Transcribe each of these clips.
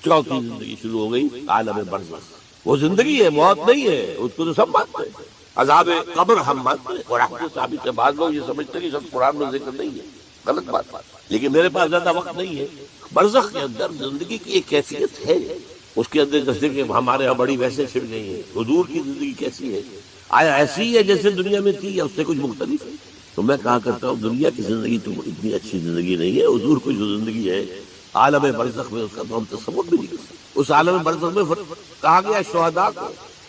چوتھی زندگی شروع ہو گئی عالم برزخ. وہ زندگی ہے، موت نہیں ہے، اس کو تو سب مانتے ہیں. عذاب قبر ہم مانتے ہیں، قرآن سے ثابت ہے. بعض لوگ یہ سمجھتے ہیں کہ سب قرآن میں ذکر نہیں ہے، غلط بات. لیکن میرے پاس زیادہ وقت نہیں ہے. برزخ کے اندر زندگی کی ایک کیفیت ہے، اس کے اندر جیسے کہ ہمارے یہاں بڑی ویسے پھر نہیں ہے. حضور کی زندگی کیسی ہے؟ آیا ایسی ہی ہے جیسے دنیا میں تھی یا اس سے کچھ مختلف ہے؟ تو میں کہا کرتا ہوں دنیا کی زندگی تو اتنی اچھی زندگی نہیں ہے. حضور کی جو زندگی ہے عالم برزخ میں، اس کا تو ہم تصور بھی نہیں کر سکتے. اس عالم برزخ میں کہا گیا شہداء کو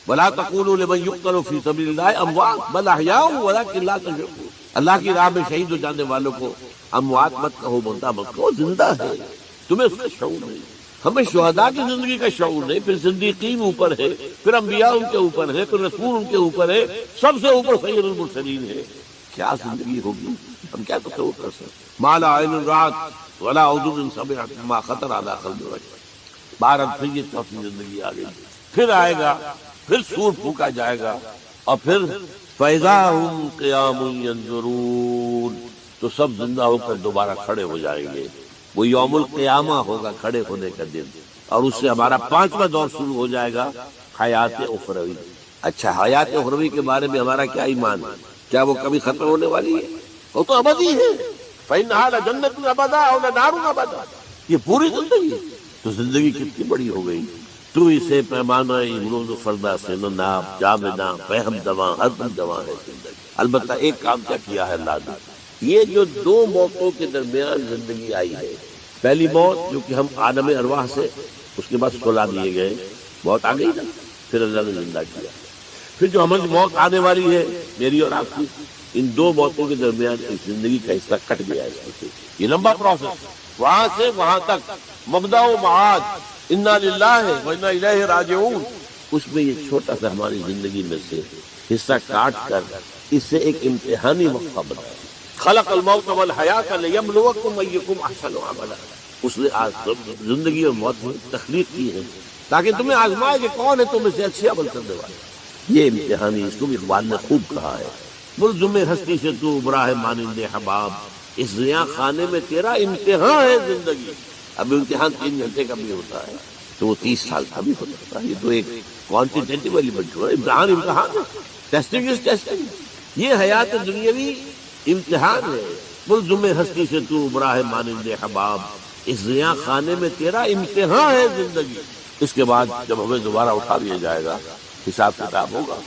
وَلَا تَقُولُوا لِمَن يُقْتَلُ فِي سَبِيلِ اللَّهِ أَمْوَاتٌ بَلْ أَحْيَاءٌ وَلَٰكِن لَّا تَشْعُرُونَ. اللہ کی راہ میں شہید ہو جانے والوں کو اموات مت کہو، مردہ مت کہو، زندہ ہے. تمہیں اس کا شعور نہیں. ہمیں شہداء کی زندگی کا شعور نہیں. پھر صدیقین اوپر ہے، پھر انبیاء ان کے اوپر ہے، پھر رسول ان کے اوپر ہے، سب سے اوپر سید المرسلین ہے. کیا زندگی ہوگی؟ ہم کیا تصور کر سکتے؟ ما لا عین رأت ولا اذن سمعت ما خطر علی قلب رجل. بارہ پھر یہ چوتھی زندگی آ گئی. پھر آئے گا، پھر سور پھونکا جائے گا، اور پھر فَإِذَا هُمْ قِيَامٌ يَنظُرُونَ. تو سب زندہ ہو کر دوبارہ کھڑے ہو جائیں گے. وہ یوم القیامہ ہوگا، کھڑے ہونے کا دن. اور اس سے ہمارا پانچواں دور شروع ہو جائے گا، حیات اخروی. اچھا، حیات اخروی کے بارے میں ہمارا کیا ایمان ہے؟ کیا وہ کبھی ختم ہونے والی ہے؟ وہ تو ابدی ہے. فَإِنَّهَا لَجَنَّةٌ أَبَدًا أَوْ لَنَارٌ أَبَدًا. یہ پوری زندگی. تو زندگی کتنی بڑی ہو گئی. تو اسے پیمانہ امروز و فردا سے نہ ناپ جامداں فہم دواں ہر دواں ہے زندگی. البتہ ایک کام کیا کیا ہے اللہ نے، یہ جو دو موتوں کے درمیان زندگی آئی ہے. پہلی موت جو کہ ہم عالم ارواح سے، اس کے بعد سلا دیے گئے، موت آ گئی نا، پھر اللہ نے زندہ کیا. پھر جو ہمیں موت آنے والی ہے میری اور آپ کی، ان دو موتوں کے درمیان ایک زندگی کا حصہ کٹ گیا ہے. یہ لمبا پروسیس، وہاں سے وہاں تک، مبدا و معاد، انا للہ و انا الیہ راجعون. اس میں یہ چھوٹا سا ہماری زندگی میں سے حصہ کاٹ کر اس سے ایک امتحانی وقفہ بنایا. خلق الموت والحیات لیبلوکم ایکم احسن عملا. اس نے زندگی اور موت میں تخلیق کی ہے تاکہ تمہیں آزمائے کہ کون ہے تم میں سے اچھے عمل کرنے والا. یہ امتحانی اس کو بھی اقبال نے خوب کہا ہے. ملزم ہستی سے تو ابرا ہے مانند حباب، اس زیاں خانے میں تیرا امتحان ہے زندگی. اب امتحان 3 گھنٹے کا بھی ہوتا ہے تو وہ 30 سال کا بھی ہو سکتا ہے. یہ تو ایک کوانٹیٹیو ایلیمنٹ ہے. امتحان ہے، ٹیسٹنگ از ٹیسٹنگ. یہ حیات دنیاوی امتحان ہے. ملزم ہستی سے تو ابرا ہے مانند حباب، اس زیاں خانے میں تیرا امتحان ہے زندگی. اس کے بعد جب ہمیں دوبارہ اٹھا لیا جائے گا، حساب کتاب ہوگا،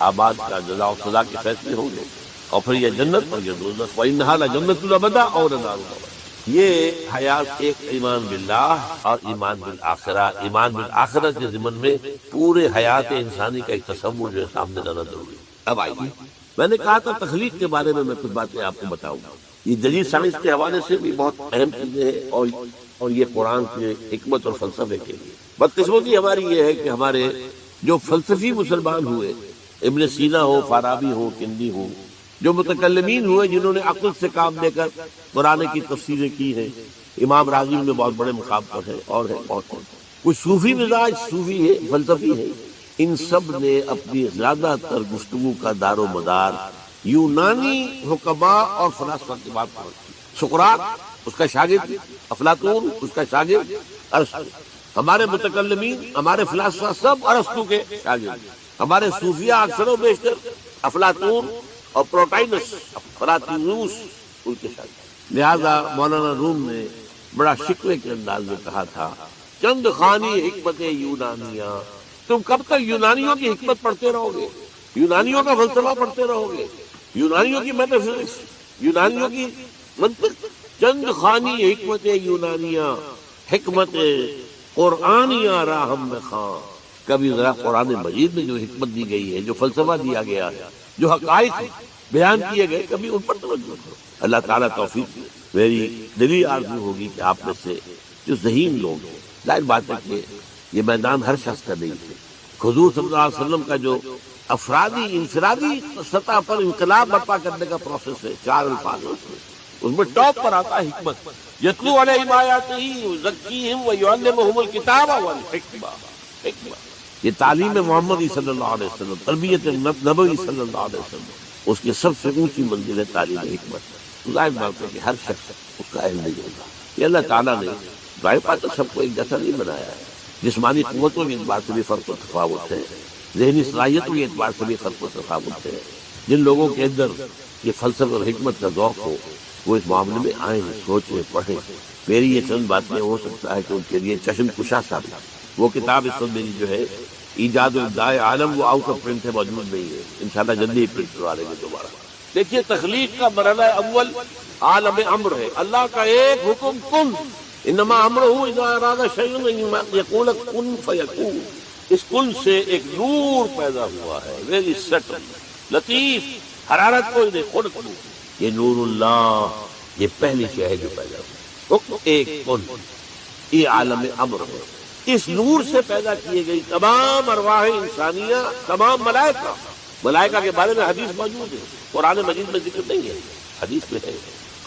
آباد کا جزا و سزا کے فیصلے ہوں گے، اور پھر یہ جنت اور یہ دوزخ. وَإِنَّهَا لَجَنَّةٌ الْأَبَدَىٰ أَوْ لَنَارٌ أَبَدًا. یہ حیات ایک ایمان باللہ اور ایمان بالآخرہ. ایمان بالآخرہ کے ضمن میں پورے حیات انسانی کا ایک تصور جو ہے سامنے لانا ضروری. اب آئیے، میں نے کہا تھا تخلیق کے بارے میں کچھ باتیں آپ کو بتاؤں گا. یہ جدید سائنس کے حوالے سے بھی بہت اہم چیزیں ہیں، اور یہ قرآن کے حکمت اور فلسفے کے لیے. بدقسمتی ہماری یہ ہے کہ ہمارے جو فلسفی مسلمان ہوئے، ابن سینا ہو، فارابی ہو، کندی ہو، جو متکلمین ہوئے جنہوں نے عقل سے کام لے کر قرآن کی تفسیریں کی ہیں، امام راغب میں بہت بڑے مقام پر ہے، اور ہے بہت کچھ صوفی مزاج، صوفی ہے، فلسفی ہے. ان سب نے اپنی زیادہ تر گفتگو کا دار و مدار یونانی حکماء اور فلاسفہ کی بات پر رکھی. سقراط اس کا شاگرد، افلاطون اس کا شاگرد، ارسطو. ہمارے متکلمین، ہمارے فلاسفہ سب ارسطو کے شاگرد. ہمارے صوفیہ اکثر و بیشتر افلاطون اور پروٹائنس، افلاطونوس ان کے شاگرد. لہذا مولانا روم نے بڑا شکوے کے انداز میں کہا تھا، چند خانی حکمت یونانیہ. تم کب تک یونانیوں کی حکمت پڑھتے رہو گے، یونانیوں کا فلسفہ پڑھتے رہو گے، یونانیوں کی میٹافزکس، یونانیوں کی منطق. چند خانی حکمت یونانیہ، حکمت قرآنیہ راہم میں خاں. کبھی ذرا قرآن مجید میں جو حکمت دی گئی ہے، جو فلسفہ دیا گیا ہے، جو حقائق بیان کیے گئے، کبھی ان پر توجہ کرو. اللہ تعالیٰ توفیق. میری دلی آرزو ہوگی کہ آپ میں سے جو ذہین لوگ ہیں، ظاہر بات ہے کہ یہ میدان ہر شخص کا نہیں ہے. حضور صلی اللہ علیہ وسلم کا جو افرادی انفرادی سطح پر انقلاب برپا کرنے کا پروسیس ہے، 4 الفاظ اس میں ٹاپ پر آتا ہے حکمت. یتلو علیہم آیاتہ ویزکیہم ویعلمہم الکتاب والحکمہ. یہ تعلیم محمدی صلی اللہ علیہ وسلم، تربیت نبوی صلی اللہ علیہ وسلم، اس کی سب سے اونچی منزل ہے تعلیم حکمت. ظاہر بات ہے کہ ہر شخص اس کا اہل نہیں ہوگا. یہ اللہ تعالیٰ نے ظاہر بات ہے سب کو ایک جیسا نہیں بنایا ہے. جسمانی قوتوں کے اعتبار سے بھی فرق و تفاوت ہے، ذہنی صلاحیتوں کے اعتبار سے بھی فرق و تفاوت ہے۔ جن لوگوں کے اندر یہ فلسفہ اور حکمت کا ذوق ہو وہ اس معاملے میں آئیں، سوچیں، پڑھیں۔ میری یہ چند باتیں ہو سکتا ہے کہ ان کے لیے چشم کشا ثابت۔ وہ کتاب اس وقت میری جو ہے ایجاد و ابداع عالم، وہ آؤٹ آف پرنٹ ہے، موجود نہیں ہے، انشاءاللہ جلدی ہی پرنٹ کروا لیں گے دوبارہ۔ دیکھیے تخلیق کا مرحلہ اول عالم امر ہے، اللہ کا ایک حکم کن، انما امرہ اذا اراد شیئا ان یقول کن فیکون۔ اس کن سے ایک نور پیدا ہوا ہے، ویری سٹل، لطیف، حرارت کوئی نہیں، خود کن۔ یہ نور اللہ، یہ پہلی شے ہے جو پیدا ہوئی، حکم ایک کن، یہ عالم امر ہے۔ اس نور سے پیدا کیے گئی تمام ارواح انسانیہ، تمام ملائکہ۔ ملائکہ کے بارے میں حدیث موجود ہے، قرآن مجید میں ذکر نہیں ہے، حدیث میں ہے۔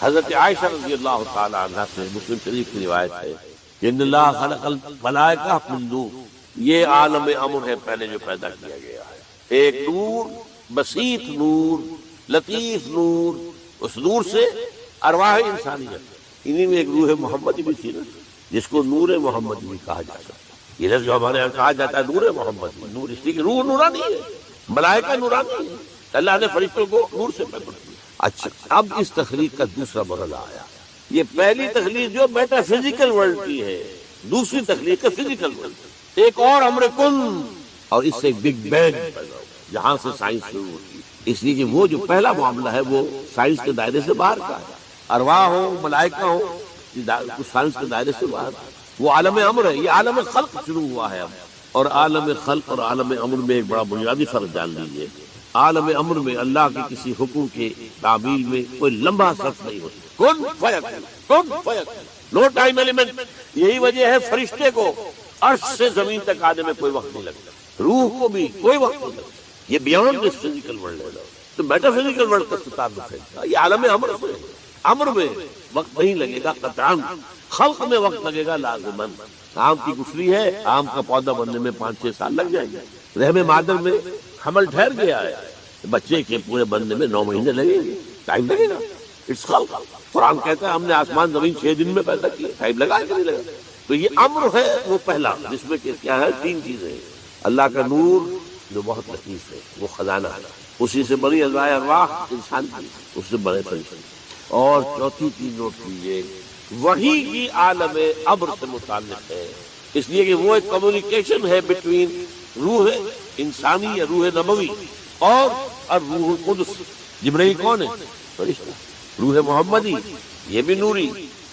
حضرت عائشہ رضی اللہ تعالی عنہا سے مسلم شریف کی روایت ہے کہ ان اللہ خلق الملائکہ من نور، یہ عالم امر ہے پہلے جو پیدا کیا گیا ہے، ایک نور، بسیط نور، لطیف نور۔ اس نور سے ارواح انسانیہ، انہی میں ایک روح محمدی بھی تھی نا، جس کو نور محمدی بھی کہا جا سکتا ہے۔ یہ لفظ جو ہمارے یہاں کہا جاتا ہے نور محمدی، نور اس لیے کہ روح نورانی ہے، ملائکہ نورانی ہے، اللہ نے فرشتوں کو نور سے پیدا کیا۔ اچھا، اب اس تخلیق کا دوسرا مرحلہ آیا۔ یہ پہلی تخلیق جو میٹا فزیکل ورلڈ کی ہے، دوسری تخلیق کا فزیکل ورلڈ، ایک اور امر کن، اور اس سے بگ بینگ پیدا ہوا، جہاں سے سائنس شروع ہوتی ہے۔ اس لیے کہ وہ جو پہلا معاملہ ہے وہ سائنس کے دائرے سے باہر کا ہے، ارواح ہو، ملائکہ ہو، کچھ سائنس کے دائرے سے باہر، وہ عالم امر ہے۔ یہ عالم خلق شروع ہوا ہے اب، اور عالم خلق اور عالم امر میں ایک بڑا بنیادی فرق جان لیجیے۔ عالم امر میں اللہ کے کسی حکم کے تعمیل میں کوئی لمبا صرف نہیں ہوتا، کن فیکون، کن فیکون، نو ٹائم ایلیمنٹ۔ یہی وجہ ہے فرشتے کو عرش سے زمین تک آنے میں کوئی وقت نہیں لگتا، روح کو بھی کوئی وقت نہیں لگتا۔ یہ بیانڈ دس فزیکل ورلڈ ہے، تو میٹا فزیکل ورلڈ کا تعلق ہے۔ یہ عالم امر سے، امر میں وقت نہیں لگے گا قطعاً، خلق میں وقت لگے گا لازماً۔ آم کی گٹھلی ہے، آم کا پودا بننے میں 5-6 سال لگ جائیں گے۔ رحم مادر میں حمل ٹھہر گیا ہے، بچے کے پورے بننے میں 9 مہینے لگیں گے، ٹائم لگے گا۔ اٹس خلق۔ قرآن کہتا ہے ہم نے آسمان زمین 6 دن میں پیدا کیا، ٹائم لگا کہ نہیں لگا؟ تو یہ امر ہے وہ پہلا، جس میں کیا ہے 3 چیزیں ہیں۔ اللہ کا نور جو بہت لطیف ہے، وہ خزانہ ہے، اسی سے بڑی ارواح انسان کی، اس سے بڑے فرشتے۔ اور چوتھی چیز نوٹ کیجیے، وحی کی عالم امر سے متعلق ہے، اس لیے کہ وہ ایک کمیونیکیشن ہے بٹوین روح انسانی یا روح نبوی اور روح القدس۔ جبرائیل کون ہے؟ فرشتہ۔ روح محمدی، یہ بھی نوری،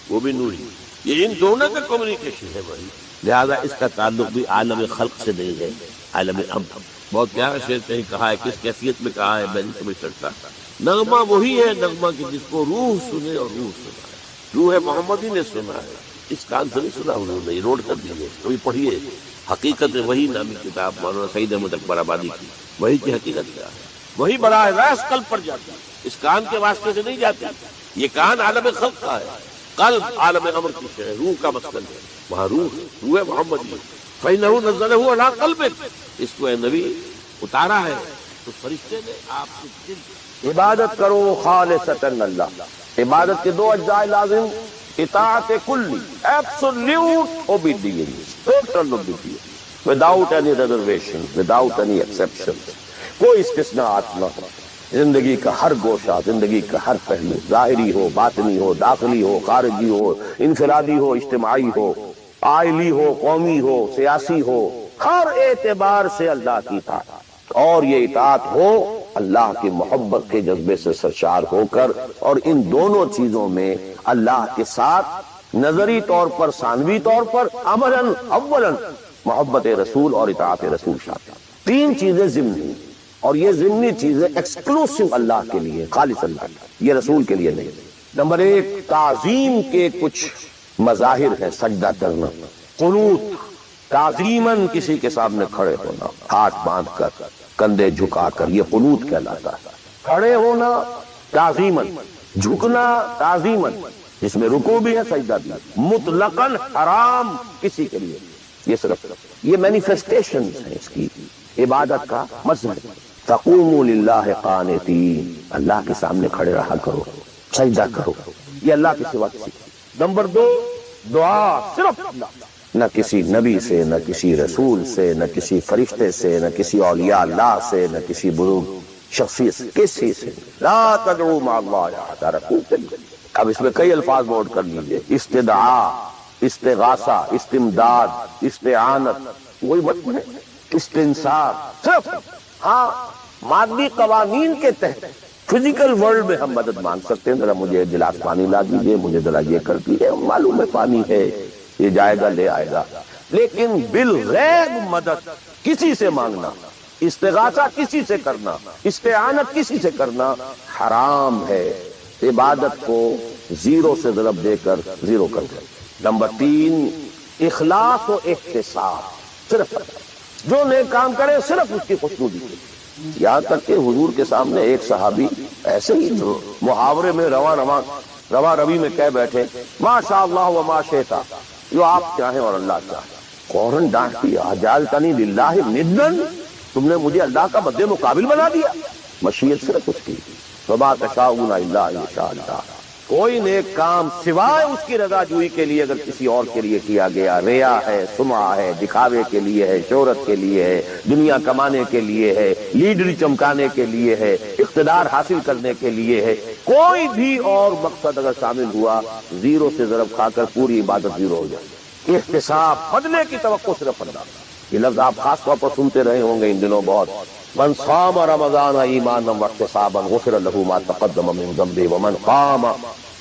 وہ بھی نوری، یہ ان دونوں کا کمیونیکیشن ہے وہی، لہذا اس کا تعلق بھی عالم خلق سے نہیں ہے، عالم امر۔ بہت پیارا شعر کہیں کہا ہے، کس کیفیت میں کہا ہے میں نہیں سمجھ سکتا۔ نغمہ وہی ہے نغمہ کہ جس کو روح سنے اور روح سنا ہے، روح محمدی نے سنا ہے، اس کان سے نہیں سنا انہوں نے، نوٹ کر دیجیے، کبھی پڑھیے حقیقت وہی نامی کتاب مولانا سعید احمد اکبر آبادی کی، وہی کی حقیقت کیا ہے، وہی براہ راست قلب پر جاتی ہے، اس کان کے واسطے سے نہیں جاتی۔ یہ کان عالم خلق کا ہے، قلب عالم امر کی ہے، روح کا مسکن ہے، وہاں روح محمدی۔ فَإِنَّهُ نَزَّلَهُ عَلَىٰ قَلْبِكَ، اس کو اے نبی اتارا ہے تو فرشتے نے آپ کے دل۔ عبادت کرو خالصتاً اللہ۔ عبادت کے 2 اجزاء لازم، اطاعت کلی، absolute obedience, total obedience, without any reservation, without any exception, کوئی استثناءات نہ ہو۔ زندگی کا ہر گوشہ، زندگی کا ہر پہلو، ظاہری ہو، باطنی ہو، داخلی ہو، خارجی ہو، انفرادی ہو، اجتماعی ہو، عائلی ہو، قومی ہو، سیاسی ہو، ہر اعتبار سے اللہ کی اطاعت، اور یہ اطاعت ہو اللہ کی محبت کے جذبے سے سرشار ہو کر، اور ان دونوں چیزوں میں اللہ کے ساتھ نظری طور پر، ثانوی طور پر، عملاً اولاً محبت رسول اور اطاعت رسول شامل۔ 3 چیزیں ضمنی، اور یہ ضمنی چیزیں ایکسکلوسیو اللہ کے لیے، خالص اللہ کے، یہ رسول کے لیے نہیں۔ نمبر 1، تعظیم کے کچھ مظاہر ہیں، سجدہ کرنا، قنوت، تعظیماً کسی کے سامنے کھڑے ہونا، ہاتھ باندھ کر، کندھے جھکا کر، یہ قنوت کہلاتا ہے۔ کھڑے ہونا تعظیماً، جھکنا تعظیماً، جس میں رکوع بھی ہے، سجدہ بھی ہے، مطلقاً حرام کسی کے لیے، یہ صرف یہ مینیفیسٹیشنز ہیں اس کی عبادت کا مظہر۔ تقوموا للہ قانتین، اللہ کے سامنے کھڑے رہا کرو، سجدہ کرو، یہ اللہ کے سوا کسی۔ نمبر 2، دعا صرف اللہ، نہ کسی نبی سے، نہ کسی رسول سے، نہ کسی فرشتے سے، نہ کسی اولیاء اللہ سے، نہ کسی بزرگ شخصیت سے، کسی سے لا تدعو مع اللہ احد۔ اب اس میں کئی الفاظ نوٹ کر لیجئے، استدعاء، استغاثہ، استمداد، استعانت، وہی مطلب ہے استنصار، صرف ہاں مادی قوانین کے تحت فزیکل ورلڈ میں ہم مدد مانگ سکتے ہیں، ذرا مجھے گلاس پانی لا دیجئے، مجھے ذرا یہ کر دیجئے، معلوم ہے پانی ہے، یہ جائے گا لے آئے گا، لیکن بالغیب مدد کسی سے مانگنا، استغاثہ کسی سے کرنا، استعانت کسی سے کرنا حرام ہے۔ عبادت کو زیرو سے ضرب دے کر زیرو کر دیں۔ نمبر 3، اخلاص و احتساب، صرف جو نیک کام کرے صرف اس کی خوشنودی کے لیے۔ یہاں تک کہ حضور کے سامنے ایک صحابی ایسے ہی محاورے میں رواں روی میں کہہ بیٹھے ما شاء اللہ و ما شئت، جو آپ چاہیں اور اللہ چاہے۔ فوراً ڈانٹ دیا اجعلتنی للہ ندًا، تم نے مجھے اللہ کا مد مقابل بنا دیا۔ مشیت صرف اس کی، وما تشاءون الا ان یشاء اللہ، کوئی نیک کام سوائے اس کی رضا جوئی کے لیے اگر کسی اور کے لیے کیا گیا، ریا ہے، سمعہ ہے، دکھاوے کے لیے ہے، شہرت کے لیے ہے، دنیا کمانے کے لیے ہے، لیڈری چمکانے کے لیے ہے، اقتدار حاصل کرنے کے لیے ہے، کوئی بھی اور مقصد اگر شامل ہوا، زیرو سے ضرب کھا کر پوری عبادت زیرو ہو جائے۔ احتساب، بدلے کی توقع صرف اللہ۔ یہ لفظ آپ خاص طور پر سنتے رہے ہوں گے ان دنوں بہت، من صام رمضان ایمانا واحتسابا غفر له ما تقدم من ذنبه ومن قام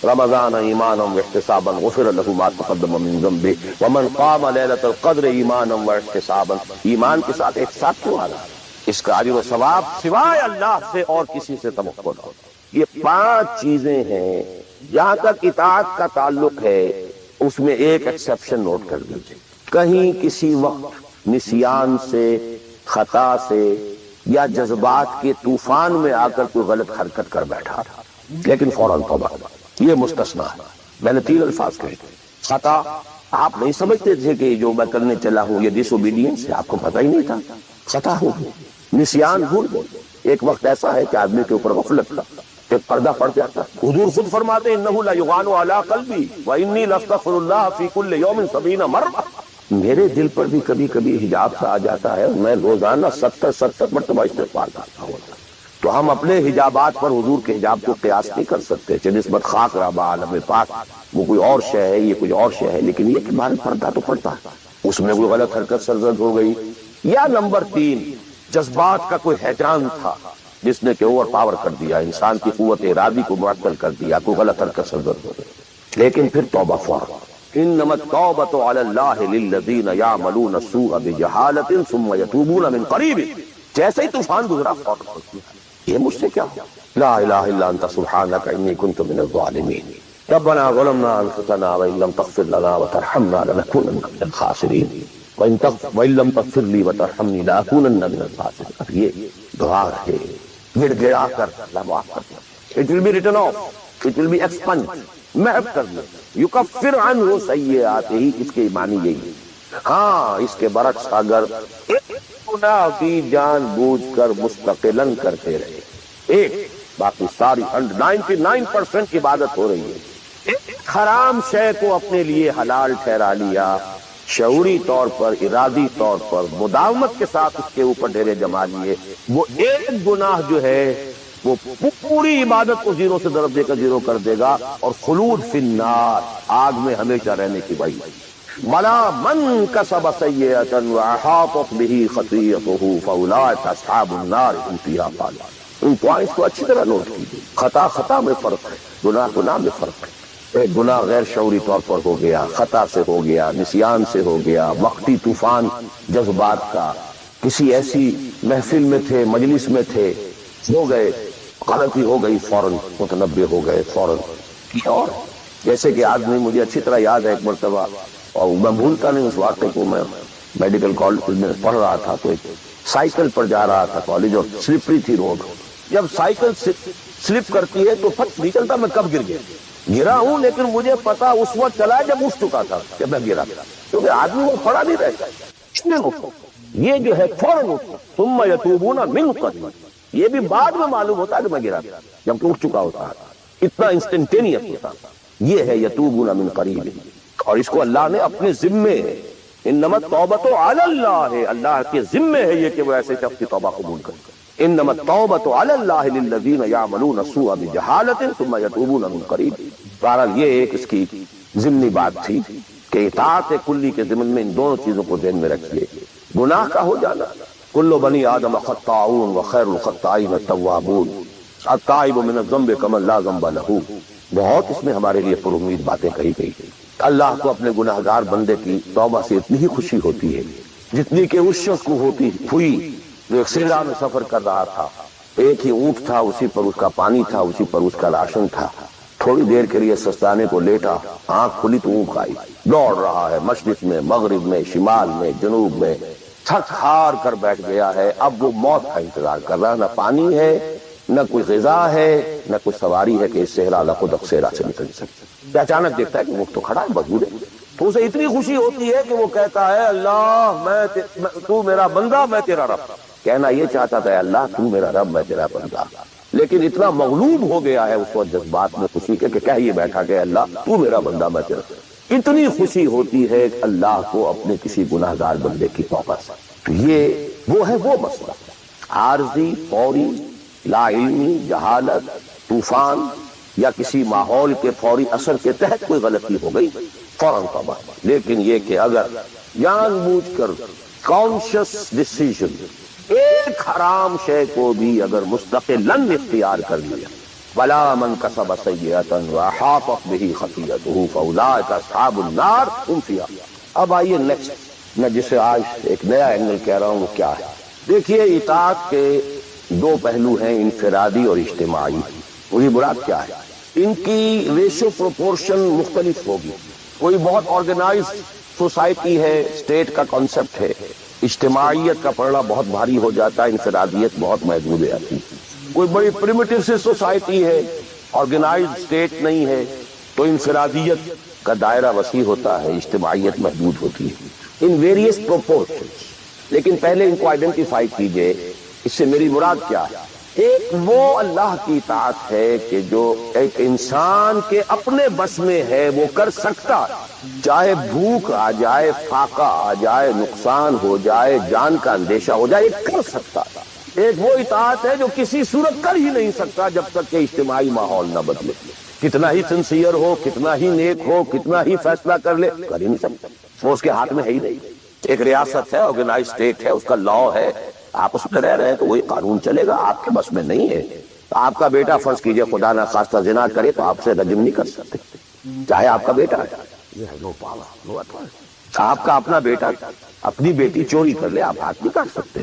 رمضان ایمانا واحتسابا غفر له ما تقدم من ذنبه ومن قام ليلة القدر ایمانا واحتسابا۔ ایمان کے ساتھ احتساب کیوں آ رہا ہے؟ اس کا اجر و ثواب سوائے اللہ سے اور کسی سے توقع نہ ہو۔ یہ 5 چیزیں ہیں۔ جہاں تک اطاعت کا تعلق ہے اس میں ایک ایکسیپشن نوٹ کر دیجیے، کہیں کسی وقت نسیان سے، خطا سے یا جذبات کے طوفان میں آ کر کوئی غلط حرکت کر بیٹھا لیکن فوراً توبہ، یہ مستثنا ہے۔ میں نے 3 الفاظ کہے تھے۔ خطا، آپ نہیں سمجھتے تھے کہ جو میں کرنے چلا ہوں یہ ڈس اوبیڈینس ہے، آپ کو پتہ ہی نہیں تھا، خطا ہو گئی۔ نسیان، بھول گئے۔ ایک وقت ایسا ہے کہ آدمی کے اوپر غفلت کا ایک پردہ پڑ جاتا۔ حضور خود فرماتے ہیں انہ لیغان علی قلبی وانی لاستغفر اللہ فی کل یوم 70 مرہ، میرے دل پر بھی کبھی کبھی حجاب سا آ جاتا ہے، میں روزانہ 70 مرتبہ استغفار کرتا ہوں۔ تو ہم اپنے حجابات پر حضور کے حجاب کو قیاس نہیں کر سکتے کہ نسبت خاک ربا عالم پاک، وہ کوئی اور شے ہے، یہ کوئی اور شے ہے، لیکن یہ کہ ہمارے پردہ تو پڑتا ہے، اس میں کوئی غلط حرکت سرزد ہو گئی۔ یا نمبر 3، جذبات کا کوئی ہیجان تھا جس نے کہ اوور پاور کر دیا، انسان کی قوت ارادی کو معطل کر دیا، کوئی غلط حرکت سرزد ہو گئی، لیکن پھر توبہ فوراً۔ انما التوبۃ علی اللہ للذین یعملون السوء بجہالۃ ثم یتوبون من قریب، جیسے ہی طوفان گزرا فوراً ہوتی ہے۔ یہ مجھ سے کیا ہوا؟ لا الہ الا انت سبحانک انی کنت من الظالمین، ربنا ظلمنا انفسنا وان لم تغفر لنا وترحمنا لنکونن من الخاسرین وان لم تغفر لی وترحمنی لاکونن من الخاسرین۔ اب یہ دعا ہے، گڑ گڑا کر اللہ معاف کر دے۔ It will be written off, it will be expunged، محو کر دے، یکفر عنہ سیئاتہ، اس کے معنی یہی ہے۔ ہاں اس کے برعکس اگر ایک گناہ بھی جان بوجھ کر مستقلاً کرتے رہے، ایک، باقی ساری 99% عبادت ہو رہی ہے، ایک حرام شے کو اپنے لیے حلال ٹھہرا لیا، شعوری طور پر، ارادی طور پر، مداومت کے ساتھ اس کے اوپر ڈھیرے جما لیے، وہ ایک گناہ جو ہے وہ پوری عبادت کو زیرو سے ضرب دے کر زیرو کر دے گا، اور خلود فی النار، آگ میں ہمیشہ رہنے کی بائی۔ بلا من کسب سیئۃ واحاطت بہ خطیئتہ فاولئک اصحاب النار هم فیہا خالدون۔ ان پوائنٹس کو اچھی طرح نوٹ کیجیے۔ خطا میں فرق ہے، گناہ میں فرق ہے۔ ایک گناہ غیر شعوری طور پر ہو گیا، خطا سے ہو گیا، نسیان سے ہو گیا، وقتی طوفان جذبات کا، کسی ایسی محفل میں تھے، مجلس میں تھے، ہو گئے، غلطی ہو گئی، فوراً متنبہ ہو گئے، فوراً۔ اور جیسے کہ آدمی، مجھے اچھی طرح یاد ہے ایک مرتبہ، اور میں بھولتا نہیں اس واقعے کو، میں میڈیکل کالج میں پڑھ رہا تھا تو ایک سائیکل پر جا رہا تھا کالج، اور سلپری تھی روڈ۔ جب سائیکل سلپ کرتی ہے تو پتہ نہیں چلتا میں کب گرا ہوں، لیکن مجھے پتا اس وقت چلا جب اٹھ چکا تھا کہ میں گرا، کیونکہ آدمی وہ کھڑا نہیں رہتا، یہ جو ہے فوراً اٹھو، ثم یتوبون من قریب، یہ بھی بعد میں معلوم ہوتا ہے کہ میں گرا جب کہ اٹھ چکا ہوتا ہے، اتنا انسٹنٹینیس ہوتا ہے۔ یہ ہے یتوبون من قریب، اور اس کو اللہ نے اپنے ذمے انما التوبۃ علی اللہ، اللہ کے ذمے ہے یہ کہ وہ ایسے شخص کی توبہ قبول کرے. انما التوبۃ علی اللہ للذین یعملون السوء بجہالۃ ثم یتوبون من قریب. بہرحال یہ ایک اس کی ضمنی بات تھی کہ اطاعت کلی کے ضمن میں ان دونوں چیزوں کو ذہن میں رکھیے. گناہ کا ہو جانا، کل بنی آدم خطاؤون وخیر الخطائین التوابون، التائب من الذنب کمن لا ذنب لہ. بہت اس میں ہمارے لیے پر امید باتیں کہی گئی. اللہ کو اپنے گناہگار بندے کی توبہ سے اتنی ہی خوشی ہوتی ہے جتنی کہ اس شخص کو ہوتی ہوئی جو ایک صحرا میں سفر کر رہا تھا. ایک ہی اونٹ تھا، اسی پر اس کا پانی تھا، اسی پر اس کا راشن تھا. تھوڑی دیر کے لیے سستانے کو لیٹا، آنکھ کھلی تو اونٹ آئی. دوڑ رہا ہے مشرق میں، مغرب میں، شمال میں، جنوب میں، تھک ہار کر بیٹھ گیا ہے. اب وہ موت کا انتظار کر رہا ہے. نہ پانی ہے، نہ کوئی غذا ہے، نہ کوئی سواری ہے کہ اس صحرا لقد صحرا سے نکل سکے. اچانک دیکھتا ہے کہ اونٹ تو کھڑا ہے، مجبور ہے. تو اسے اتنی خوشی ہوتی ہے کہ وہ کہتا ہے اللہ تو میرا بندہ، میں تیرا رب. کہنا یہ چاہتا تھا اللہ تو میرا رب، میں تیرا بندہ، لیکن اتنا مغلوب ہو گیا ہے اس وقت جذبات میں خوشی کے کہ کہہ یہ بیٹھا کہ اللہ تو میرا بندہ، میں تیرا. اتنی خوشی ہوتی ہے کہ اللہ کو اپنے کسی گناہگار بندے کی توبہ سے. تو یہ وہ ہے وہ مسئلہ عارضی، فوری، لا علمی، جہالت، طوفان یا کسی ماحول کے فوری اثر کے تحت کوئی غلطی ہو گئی فوراً توبہ. لیکن یہ کہ اگر جان بوجھ کر کانشیس ڈیسیژن ایک حرام شے کو بھی اگر مستقلاً اختیار کر لیا، ولا من کسب سیئۃ واحاطت بہ خطیئتہ فاولئک اصحاب النار هم فیہا. اب آئیے نیکسٹ، میں جسے آج ایک نیا اینگل کہہ رہا ہوں وہ کیا ہے. دیکھیے اطاعت کے دو پہلو ہیں، انفرادی اور اجتماعی. وہی مراد کیا ہے؟ ان کی ریشو پروپورشن مختلف ہوگی. کوئی بہت آرگنائز سوسائٹی ہے، اسٹیٹ کا کانسیپٹ ہے، اجتماعیت کا پڑھنا بہت بھاری ہو جاتا ہے، انفرادیت بہت محدود آتی. کوئی بڑی پریمیٹو سی سوسائٹی ہے، آرگنائز اسٹیٹ نہیں ہے، تو انفرادیت کا دائرہ وسیع ہوتا ہے، اجتماعیت محدود ہوتی ہے ان ویریس پروپورشنز. لیکن پہلے ان کو آئیڈینٹیفائی کیجئے، اس سے میری مراد کیا ہے. ایک وہ اللہ کی اطاعت ہے کہ جو ایک انسان کے اپنے بس میں ہے، وہ کر سکتا، چاہے بھوک آ جائے، فاقہ آ جائے، نقصان ہو جائے، جان کا اندیشہ ہو جائے، ایک کر سکتا. ایک وہ اطاعت ہے جو کسی صورت کر ہی نہیں سکتا جب تک کہ اجتماعی ماحول نہ بدلے. کتنا ہی سنسیئر ہو، کتنا ہی نیک ہو، کتنا ہی فیصلہ کر لے، کر ہی نہیں سکتا. وہ اس کے ہاتھ میں ہے ہی نہیں. ایک ریاست ہے، آرگنائز اسٹیٹ ہے، اس کا لا ہے، آپ اس میں رہ رہے ہیں تو وہی قانون چلے گا. آپ کے بس میں نہیں ہے. آپ کا بیٹا فرض کیجئے خدا نہ خواستہ زنا کرے تو آپ سے رجم نہیں کر سکتے، چاہے آپ کا بیٹا ہے. آپ کا اپنا بیٹا اپنی بیٹی چوری کر لے، آپ ہاتھ نہیں کاٹ سکتے.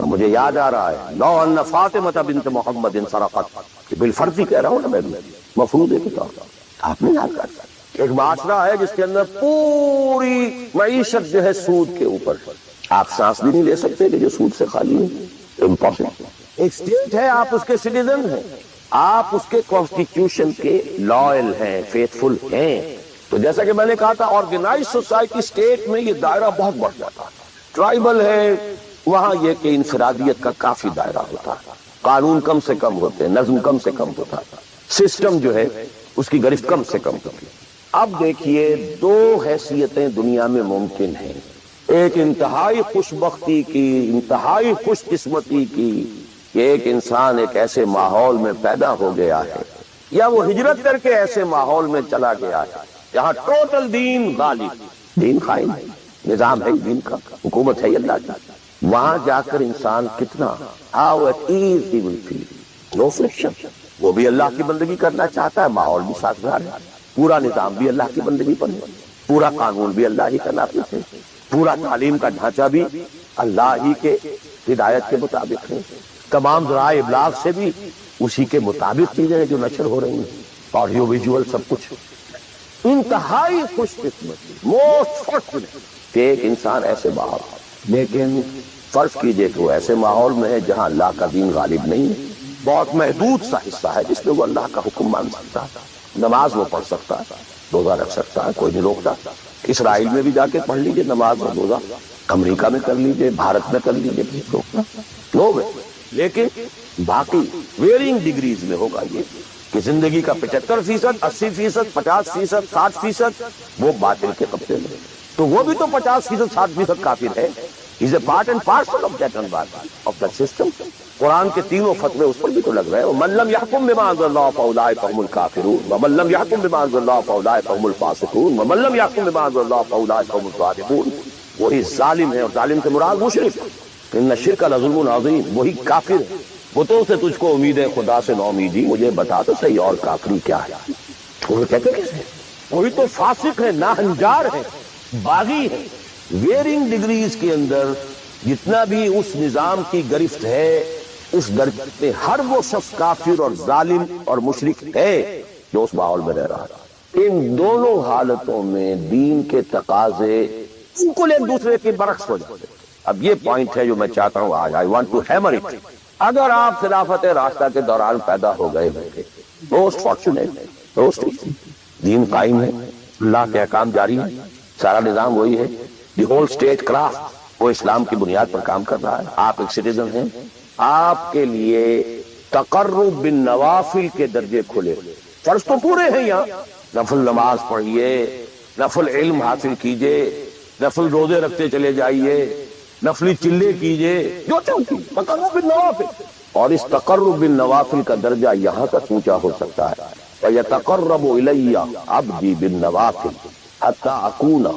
مجھے یاد آ رہا ہے لو ان فاطمہ بنت محمد سرقت، بالفرض ہی کہہ رہا ہوں نا میں، مفروض ہے کہ آپ نہیں ہاتھ کاٹ سکتے. ایک معاشرہ ہے جس کے اندر پوری معیشت جو ہے سود کے اوپر، آپ سانس بھی نہیں لے سکتے کہ جو سود سے خالی ہے، امپاسبل. ایک اسٹیٹ ہے، آپ اس کے سٹیزن ہیں، آپ اس کے کانسٹیٹیوشن کے لائل ہیں، فیتھفل ہیں. تو جیسا کہ میں نے کہا تھا آرگنائز سوسائٹی اسٹیٹ میں یہ دائرہ بہت بڑھ جاتا ہے. ٹرائبل ہے، وہاں یہ کہ انفرادیت کا کافی دائرہ ہوتا ہے، قانون کم سے کم ہوتے ہیں، نظم کم سے کم ہوتا ہے، سسٹم جو ہے اس کی گرفت کم سے کم ہوتی ہے. اب دیکھیے دو حیثیتیں دنیا میں ممکن ہیں. ایک انتہائی خوش بختی کی، انتہائی خوش قسمتی کی کہ ایک انسان ایک ایسے ماحول میں پیدا ہو گیا ہے یا وہ ہجرت کر کے ایسے ماحول میں چلا گیا ہے جہاں ٹوٹل دین غالب، دین قائم ہے، نظام ہے دین کا، حکومت ہے اللہ کی. وہاں جا کر انسان کتنا how at ease he will feel. No friction. وہ بھی اللہ کی بندگی کرنا چاہتا ہے، ماحول بھی سازگار ہے، پورا نظام بھی اللہ کی بندگی پر ہے، پورا قانون بھی اللہ ہی کا نافذ ہے، پورا تعلیم کا ڈھانچہ بھی اللہ ہی کے ہدایت کے مطابق ہے، تمام ذرائع ابلاغ سے بھی اسی کے مطابق چیزیں جو نشر ہو رہی ہیں، آڈیو ویژول سب کچھ. انتہائی خوش قسمتی، موسٹ فارچونیٹ کہ ایک انسان ایسے ماحول. لیکن فرض کیجئے کہ وہ ایسے ماحول میں ہے جہاں اللہ کا دین غالب نہیں ہے، بہت محدود سا حصہ ہے جس میں وہ اللہ کا حکم مان سکتا ہے، نماز وہ پڑھ سکتا ہے، روزہ رکھ سکتا ہے، کوئی نہیں روکتا. اسرائیل میں بھی جا کے پڑھ لیجئے نماز اور روزہ، امریکہ میں کر لیجئے، بھارت میں کر لیجئے، لوگ. لیکن باقی ویرینگ ڈگریز میں ہوگا یہ کہ زندگی کا 75%، 80%، 50%، 60% وہ باطل کے قبضے میں. تو وہ بھی تو 50% 60% کافر ہے. Is a part and parcel of that environment of that system. قرآن کے تینوں فتوے اس پر بھی تو لگ رہے ہیں. وَمَن لَّمْ يَحْكُم بِمَا أَنزَلَ اللَّهُ فَأُولَٰئِكَ هُمُ الْكَافِرُونَ وَمَن لَّمْ يَحْكُم بِمَا أَنزَلَ اللَّهُ فَأُولَٰئِكَ هُمُ الْفَاسِقُونَ وَمَن لَّمْ يَحْكُم بِمَا أَنزَلَ اللَّهُ فَأُولَٰئِكَ هُمُ الظَّالِمُونَ. وہی ظالم ہے، اور ظالم سے مراد مشرک. ان الشرک لظلم عظیم. وہی کافر ہے. بتوں سے تجھ کو امید ہے، خدا سے نو امیدی. مجھے بتا تو صحیح اور کافری کیا ہے؟ وہ کہتے کس ہے؟ وہی تو فاسق ہے، ناہنجار ہے، باغی ہے. ویئرنگ ڈگریز کے اندر جتنا بھی اس نظام کی گرفت ہے، اس گرفت میں ہر وہ شخص کافر اور ظالم اور مشرک ہے جو اس ماحول میں رہ رہا ہے. ان دونوں حالتوں میں دین کے تقاضے بالکل ایک دوسرے کے برعکس ہو جاتے ہیں. اب یہ پوائنٹ ہے جو میں چاہتا ہوں آج. I want to hammer it. اگر آپ خلافت راستہ کے دوران پیدا ہو گئے ہوتے، موسٹ فارچونیٹ، دین قائم ہے، اللہ کے احکام جاری ہے، سارا نظام وہی ہے، دی ہول اسٹیٹ کرافٹ وہ اسلام کی بنیاد پر کام کر رہا ہے. آپ ایک سٹیزن ہیں. آپ کے لیے تقرب بالنوافل کے درجے کھلے. فرض تو پورے ہیں یہاں. نفل نماز پڑھیے، نفل علم حاصل کیجئے، نفل روزے رکھتے چلے جائیے، نفلی چلے کیجئے، جو چاہیے تقرب بالنوافل. اور اس تقرب بالنوافل کا درجہ یہاں تک اونچا ہو سکتا ہے. وَيَتَقَرَّبُ إِلَيَّ عَبْدِي بِالنَّوَافِلِ حَتَّى أَكُونَ.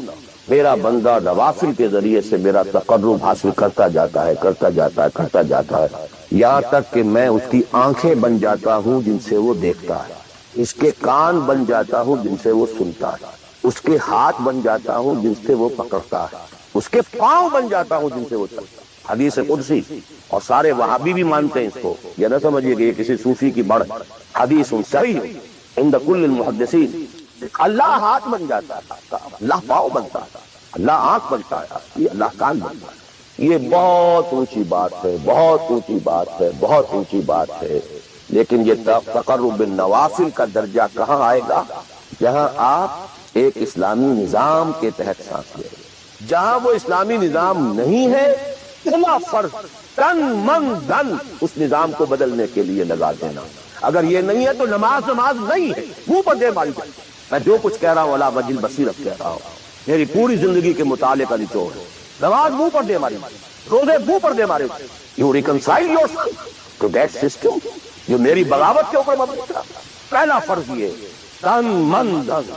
میرا بندہ نوافل کے ذریعے سے میرا تقرب حاصل کرتا جاتا ہے، کرتا جاتا ہے، کرتا جاتا ہے، یہاں تک کہ میں اس کی آنکھیں بن جاتا ہوں جن سے وہ دیکھتا ہے، اس کے کان بن جاتا ہوں جن سے وہ سنتا ہے، اس کے ہاتھ بن جاتا ہوں جن سے وہ پکڑتا ہے، اس کے پاؤں بن جاتا ہوں جن سے وہ چلتا ہے. حدیث قدسی. اور سارے وہابی بھی مانتے ہیں اس کو. یہ نہ سمجھیے کہ یہ کسی صوفی کی بڑھ. حدیث صحیح عند کل المحدثین. اللہ ہاتھ بن جاتا ہے، اللہ پاؤں بنتا ہے، اللہ آنکھ بنتا ہے، یہ اللہ کان بنتا ہے. یہ بہت اونچی بات ہے، بہت اونچی بات ہے، بہت اونچی بات ہے. لیکن یہ تقرب بالنوافل کا درجہ کہاں آئے گا؟ جہاں آپ ایک اسلامی نظام کے تحت سانس لیں. جہاں وہ اسلامی نظام نہیں ہے، پورا فرض تن من دھن اس نظام کو بدلنے کے لیے لگا دینا. اگر یہ نہیں ہے تو نماز نہیں ہے. منہ پر دے ماری جائے. میں جو کچھ کہہ رہا ہوں علی وجہ البصیرت کہہ رہا ہوں. میری پوری زندگی کے مطالعے کا نچوڑ ہے. نماز منہ پر دے ماری، روزے منہ پر دے مارے. You reconcile yourself to that system جو میری بغاوت کے اوپر مبنی تھا. پہلا فرض یہ تن من دھن.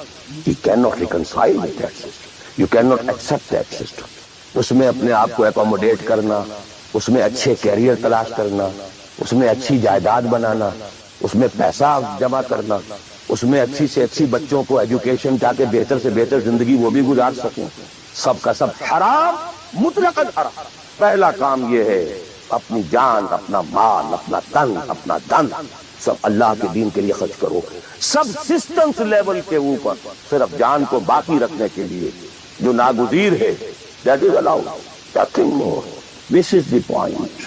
You can not reconcile with that system, you can not accept that system. اس میں اپنے آپ کو اکوموڈیٹ کرنا، اس میں اچھے کیریئر تلاش کرنا، اس میں اچھی جائیداد بنانا، اس میں پیسہ جمع کرنا، اس میں اچھی سے اچھی بچوں کو ایجوکیشن تاکہ بہتر سے بہتر زندگی وہ بھی گزار سکیں. سب کا سب حرام، مطلقاً حرام. پہلا کام یہ ہے اپنی جان، اپنا مال، اپنا تن، اپنا دن سب اللہ کے دین کے لیے خرچ کرو. سب سسٹمز لیول کے اوپر صرف جان کو باقی رکھنے کے لیے جو ناگزیر ہے. That is allowed. Nothing more. This is the point.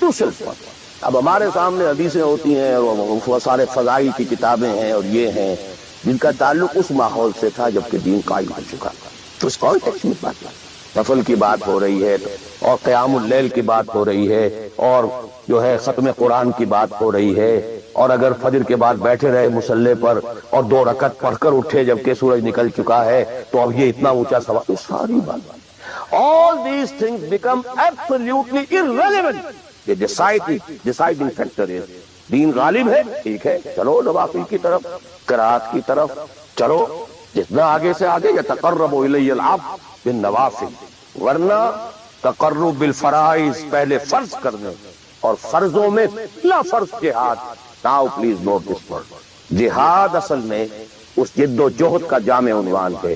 دوسرے point. اب ہمارے سامنے حدیثیں ہوتی ہیں اور سارے فضائل کی کتابیں ہیں اور یہ ہیں جن کا تعلق اس ماحول سے تھا جبکہ دین قائم ہو چکا. تو اس کانٹیکسٹ میں بات نفل کی بات ہو رہی ہے اور قیام اللیل کی بات ہو رہی ہے اور جو ہے ختم قرآن کی بات ہو رہی ہے. اور اگر فجر کے بعد بیٹھے رہے مصلی پر اور 2 رکعت پڑھ کر اٹھے جبکہ سورج نکل چکا ہے تو اب یہ اتنا اونچا سوال. ساری بات all these things become absolutely irrelevant. The deciding factor is دین غالب ہے. ٹھیک ہے، چلو نوافل کی طرف، قرات کی طرف چلو، جتنا آگے سے آگے. یتقرب الی العبد بالنوافل. ورنہ تقرب بالفرائض پہلے فرض کرنے اور فرضوں میں پہلا فرض جہاد. Now please note this word. جہاد اصل میں اس جد و جہد کا جامع عنوان ہے.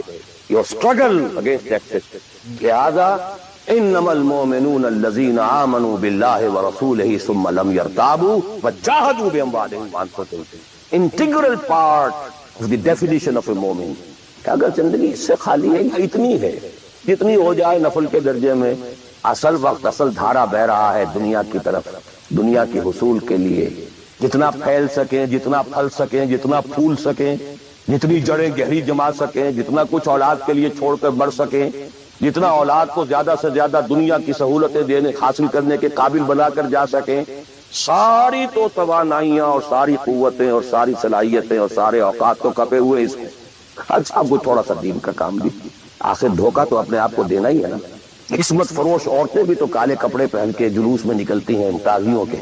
Your struggle against that system. لہذا انما المؤمنون الذين آمنوا بالله ورسوله ثم لم يرتابوا وجاهدوا باموالهم وانفسهم. Integral part of the definition of a مومن. اگر زندگی اس سے خالی ہے یا اتنی ہے جتنی ہو جائے نفل کے درجے میں، اصل وقت اصل دھارا بہ رہا ہے دنیا کی طرف، دنیا کے حصول کے لیے. جتنا پھیل سکیں، جتنا پھل سکیں، جتنا پھول سکیں، جتنی جڑیں گہری جما سکیں، جتنا کچھ اولاد کے لیے چھوڑ کر بڑھ سکیں، جتنا اولاد کو زیادہ سے زیادہ دنیا کی سہولتیں دینے حاصل کرنے کے قابل بنا کر جا سکیں. ساری تو توانائیاں اور ساری قوتیں اور ساری صلاحیتیں اور سارے اوقات تو کپے ہوئے اس کو. اچھا آپ کو تھوڑا سا دین کا کام بھی آخر دھوکہ تو اپنے آپ کو دینا ہی ہے نا. قسمت فروش عورتیں بھی تو کالے کپڑے پہن کے جلوس میں نکلتی ہیں تازیوں کے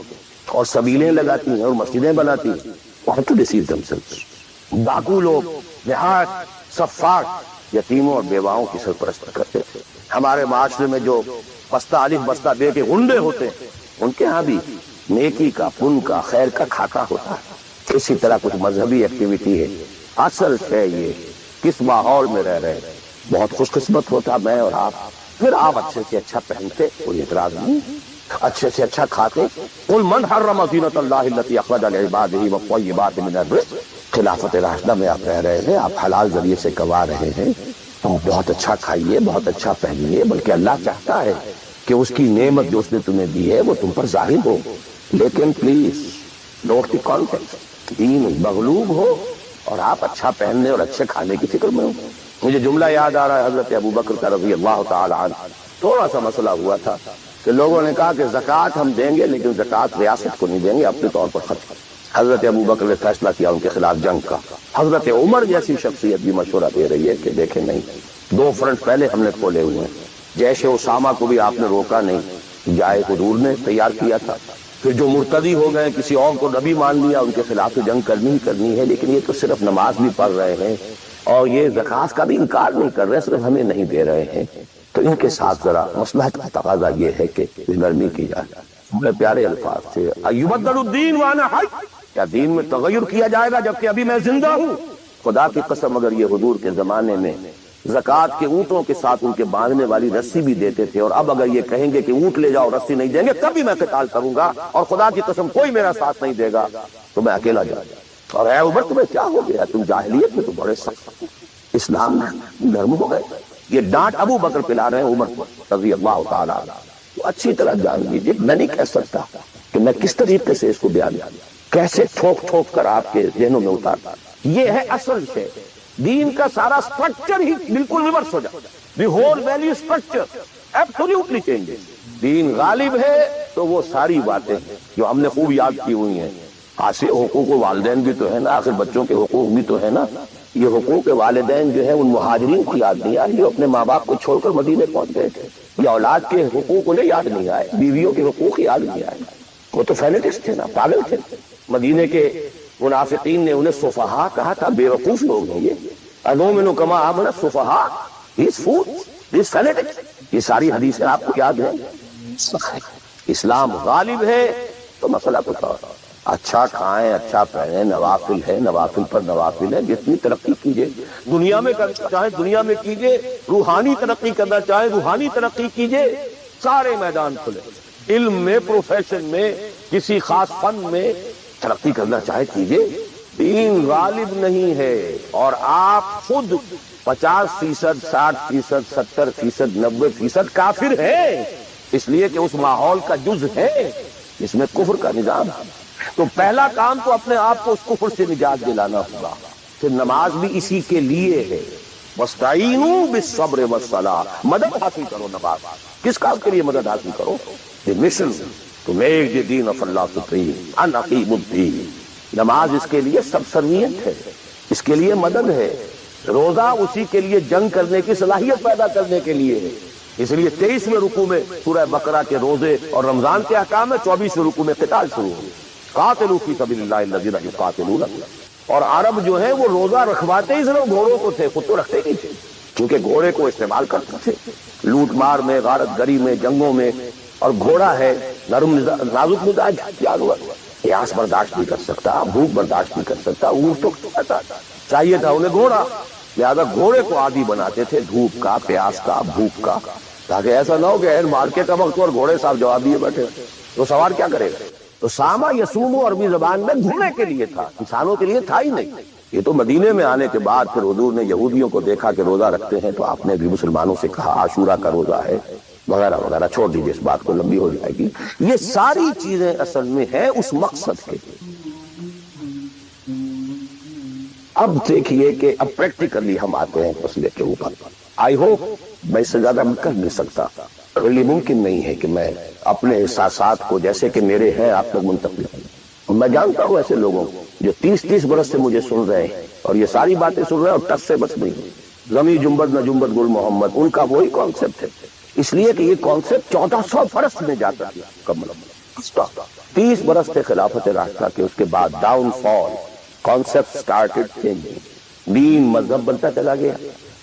اور سبیلیں لگاتی ہیں اور مسجدیں بناتی ہیں. وہاں تو ڈیسیو themselves. ڈاکو لوگ نہایت سفاک یتیموں اور بیواؤں کی سرپرستی کرتے تھے. ہمارے معاشرے میں جو بستہ الف بستہ بے کے غنڈے ہوتے ہیں ان کے ہاں بھی نیکی کا پن کا خیر کا کھاتا ہوتا ہے. اسی طرح کچھ مذہبی ایکٹیویٹی ہے. اصل ہے یہ کس ماحول میں رہ رہے ہیں. بہت خوش قسمت ہوتا میں اور آپ. پھر آپ اچھے سے اچھا پہنتے کوئی اعتراض نہیں, اچھے سے اچھا کھاتے. قل من حرم زینۃ اللہ التی اخرج لعبادہ والطیبات من الرزق. خلافت راشدہ میں آپ رہ رہے ہیں, آپ حلال ذریعے سے کما رہے ہیں. بہت اچھا کھائیے, بہت اچھا پہنیے, بلکہ اللہ چاہتا ہے کہ اس کی نعمت جو اس نے تمہیں دی ہے وہ تم پر ظاہر ہو. لیکن پلیز نوٹ دی کانٹیکسٹ. دین مغلوب ہو اور آپ اچھا پہننے اور اچھے کھانے کی فکر میں ہو. مجھے جملہ یاد آ رہا ہے حضرت ابو بکر کا رضی اللہ تعالی عنہ. تھوڑا سا مسئلہ ہوا تھا کہ لوگوں نے کہا کہ زکوٰۃ ہم دیں گے لیکن زکوٰۃ ریاست کو نہیں دیں گے, اپنے طور پر خرچ. حضرت ابو بکر نے فیصلہ کیا ان کے خلاف جنگ کا. حضرت عمر جیسی شخصیت بھی مشورہ دے رہی ہے کہ دیکھیں نہیں, 2 فرنٹ پہلے ہم نے کھولے ہوئے ہیں. جیش اسامہ کو بھی آپ نے روکا نہیں, جائے حضور نے تیار کیا تھا. پھر جو مرتدی ہو گئے کسی اور کو نبی مان لیا, ان کے خلاف تو جنگ کرنی ہی کرنی ہے. لیکن یہ تو صرف نماز بھی پڑھ رہے ہیں اور یہ زکوٰۃ کا بھی انکار نہیں کر رہے, صرف ہمیں نہیں دے رہے ہیں. تو ان کے ساتھ ذرا مصلحت کا تقاضا یہ ہے کہ نرمی کی جائے. بڑے پیارے الفاظ تھے. ایبدل الدین وانا حی, کیا دین میں تغیر کیا جائے گا جبکہ ابھی میں زندہ ہوں؟ خدا کی قسم اگر یہ حضور کے زمانے میں زکوٰۃ کے اونٹوں کے ساتھ ان کے باندھنے والی رسی بھی دیتے تھے, اور اب اگر یہ کہیں گے کہ اونٹ لے جاؤ رسی نہیں دیں گے, تب بھی میں قتال کروں گا, اور خدا کی قسم کوئی میرا ساتھ نہیں دے گا تو میں اکیلا جاؤں گا. اور اے عمر تمہیں کیا ہو گیا, تم جاہلیت میں تو بڑے سخت, اسلام میں نرم ہو گئے. یہ ڈانٹ ابو بکر پلا رہے ہیں عمر کو رضی اللہ تعالیٰ عنہ. تو اچھی طرح جان لیجیے, میں نہیں کہہ سکتا کہ میں کس طریقے سے اس کو بیان کیسے ٹھوک ٹھوک کر آپ کے ذہنوں میں اتارتا. یہ ہے اصل سے دین کا سارا سٹرکچر ہی بالکل ریورس ہو جائے. The whole value structure absolutely changes. دین غالب ہے تو وہ ساری باتیں جو ہم نے خوب یاد کی ہوئی ہیں. خاصے حقوق والدین بھی تو ہے نا, آخر بچوں کے حقوق بھی تو ہے نا. یہ حقوق والدین جو ہے ان مہاجرین کو یاد نہیں آئی جو اپنے ماں باپ کو چھوڑ کر مدینے پہنچ گئے تھے. یہ اولاد کے حقوق انہیں یاد نہیں آئے, بیویوں کے حقوق یاد نہیں آئے. وہ تو فینیٹسٹ تھے نا, پاگل تھے. مدینے کے منافقین نے انہیں سفہاء کہا تھا, بے وقوف لوگ ہیں یہ. انؤمن کما آمن السفہاء, these fools, these fanatics. یہ ساری حدیثیں آپ کو یاد ہیں. اسلام غالب ہے تو مسئلہ کچھ اور. اچھا کھائیں, اچھا پہنیں, نوافل ہے, نوافل پر نوافل ہے. جتنی ترقی کیجئے دنیا میں کرنا چاہے دنیا میں کیجئے, روحانی ترقی کرنا چاہے روحانی ترقی کیجئے. سارے میدان کھلے. علم میں, پروفیشن میں, کسی خاص فن میں ترقی کرنا چاہے کیجئے. دین غالب نہیں ہے اور آپ خود 50%, 60%, 70%, 90% کافر ہیں, اس لیے کہ اس ماحول کا جز ہے اس میں کفر کا نظام ہے. تو پہلا کام تو اپنے آپ کو اس کفر سے نجات دلانا ہوگا. پھر نماز بھی اسی کے لیے ہے. وَاسْتَعِینُوا بِالصَّبْرِ وَالصَّلَاةِ, مدد حاصل کرو. نماز کس کام کے لیے مدد حاصل کرو؟ The mission to make the deen of Allah supreme and aqim الدین. نماز اس کے لیے سب سروینٹ ہے, اس کے لیے مدد ہے. روزہ اسی کے لیے جنگ کرنے کی صلاحیت پیدا کرنے کے لیے ہے. اس لیے 23ویں رکوع میں سورہ بقرہ کے روزے اور رمضان کے احکام میں 24ویں رکوع میں قتال شروع ہو. قاتلوا فی سبیل اللہ الذین یقاتلونکم. اور عرب جو ہے وہ روزہ رکھواتے ہی صرف گھوڑوں کو تھے, خود تو رکھتے نہیں تھے, کیونکہ گھوڑے کو استعمال کرتے تھے لوٹ مار میں, غارت گری میں, جنگوں میں. اور گھوڑا ہے نرم نازک مزاج جانور, پیاس برداشت نہیں کر سکتا, بھوک برداشت نہیں کر سکتا. اونٹ تو چاہیے تھا انہیں گھوڑا, لہذا گھوڑے کو عادی بناتے تھے دھوپ کا, پیاس کا, بھوک کا, تاکہ ایسا نہ ہو کہ مارکے کا وقت اور گھوڑے صاحب جواب دیے بیٹھے تو سوار کیا کرے گا. تو ساما یسومو عربی زبان میں گھوڑے کے لیے تھا, انسانوں کے لیے تھا ہی نہیں. یہ تو مدینے میں آنے کے بعد پھر حضور نے یہودیوں کو دیکھا کہ روزہ رکھتے ہیں تو آپ نے بھی مسلمانوں سے کہا عاشورہ کا روزہ ہے وغیرہ وغیرہ. چھوڑ دیجیے, اس بات کو لمبی ہو جائے گی. یہ ساری چیزیں اصل میں ہے اس مقصد کے. اب دیکھیے کہ اب پریکٹیکلی ہم آتے ہیں مسئلے کے اوپر. آئی ہوپ میں اس سے زیادہ کر نہیں سکتا, یہ ممکن نہیں ہے کہ میں اپنے احساسات کو جیسے کہ میرے ہیں آپ تک منتقل کروں. میں جانتا ہوں ایسے لوگوں جو 30 برس سے مجھے سن رہے ہیں اور یہ ساری باتیں سن رہے ہیں اور ٹس سے بس نہیں. زمیں جنبد نہ جنبد گل محمد، ان کا وہی کانسیپٹ ہے، اس لیے کہ یہ کانسیپٹ 1400 برس میں جاتا ہے کمل 30 برس تھے خلافت راشدہ کے، اس کے بعد ڈاؤن فال، کانسیپٹ سٹارٹڈ چینجنگ، دین مذہب بنتا چلا گیا،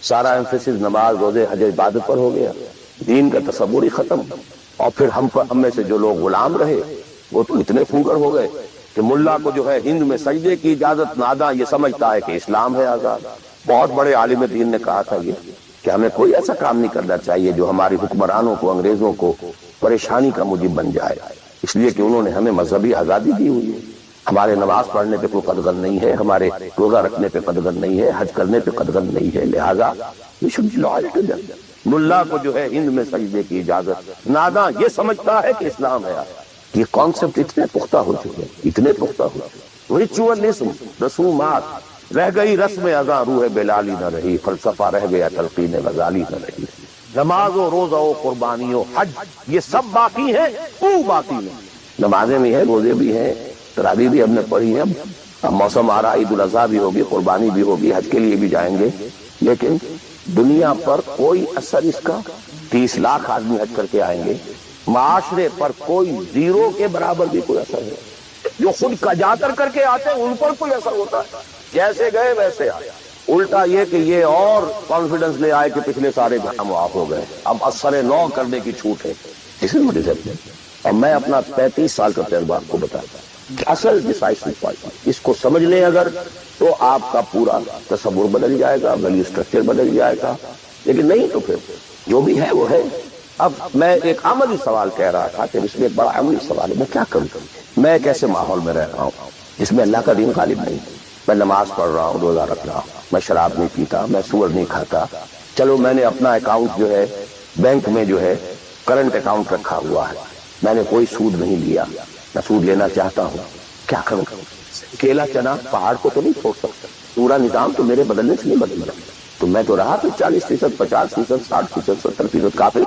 سارا ایمفیسس نماز روزے حج عبادت پر ہو گیا، دین کا تصور ہی ختم، اور پھر ہم میں سے جو لوگ غلام رہے وہ تو اتنے پھونگر ہو گئے کہ ملا کو جو ہے ہند میں سجدے کی اجازت نادا یہ سمجھتا ہے کہ اسلام ہے آزاد۔ بہت بڑے عالم دین نے کہا تھا یہ کہ ہمیں کوئی ایسا کام نہیں کرنا چاہیے جو ہماری حکمرانوں کو، انگریزوں کو پریشانی کا موجب بن جائے، اس لیے کہ انہوں نے ہمیں مذہبی آزادی دی ہوئی ہے، ہمارے نماز پڑھنے پہ کوئی قدغن نہیں ہے، ہمارے روزہ رکھنے پہ قدغن نہیں ہے، حج کرنے پہ قدغن نہیں ہے، لہذا ملا کو جو ہے ہند میں سجدے کی اجازت، ناداں یہ سمجھتا ہے کہ اسلام ہے۔ یہ کانسیپٹ اتنے پختہ ہو چکے، اتنے پختہ ہو چکے، ریچولزم، رسومات رہ گئی، رسم ازاں روح بلالی نہ رہی، فلسفہ رہ گیا، تلقین غزالی نہ رہی، نماز و روزہ و قربانی و حج یہ سب باقی ہے، وہ باقی نہیں، نمازیں بھی ہیں، روزے بھی ہیں، تراویح بھی ہم نے پڑھی ہے، اب موسم آ رہا، عید الاضحیٰ بھی ہوگی، قربانی بھی ہوگی، حج کے لیے بھی جائیں گے، لیکن دنیا پر کوئی اثر اس کا، 30 لاکھ آدمی حج کر کے آئیں گے، معاشرے پر کوئی زیرو کے برابر بھی کوئی اثر ہے، جو خود کجا کر کے آتے ہیں ان پر کوئی اثر ہوتا ہے، جیسے گئے ویسے آئے، الٹا یہ کہ یہ اور کانفیڈنس لے آئے کہ پچھلے سارے گناہ معاف ہو گئے، اب اثر نو کرنے کی چھوٹ ہے، اس لیے اور میں اپنا 35 سال کا تجربہ آپ کو بتاتا ہوں، اصل ڈیسائیسو پوائنٹ اس کو سمجھ لیں اگر تو آپ کا پورا تصور بدل جائے گا، ویلیو سٹرکچر بدل جائے گا، لیکن نہیں تو پھر جو بھی ہے وہ ہے۔ اب میں ایک عملی سوال کہہ رہا تھا کہ اس میں ایک بڑا عملی سوال ہے، میں کیا کروں، میں ایک ایسے ماحول میں رہ رہا ہوں جس میں اللہ کا دین غالب نہیں، میں نماز پڑھ رہا ہوں، روزہ رکھ رہا ہوں، میں شراب نہیں پیتا، میں سور نہیں کھاتا، چلو میں نے اپنا اکاؤنٹ جو ہے بینک میں جو ہے کرنٹ اکاؤنٹ رکھا ہوا ہے، میں نے کوئی سود نہیں لیا، میں سود لینا چاہتا ہوں، کیا کروں؟ کیلا چنا پہاڑ کو تو نہیں چھوڑ سکتا، پورا نظام تو میرے بدلنے سے نہیں بدل رہا، تو میں تو رہا تو 40%، 50%، 60%، 70% کافر،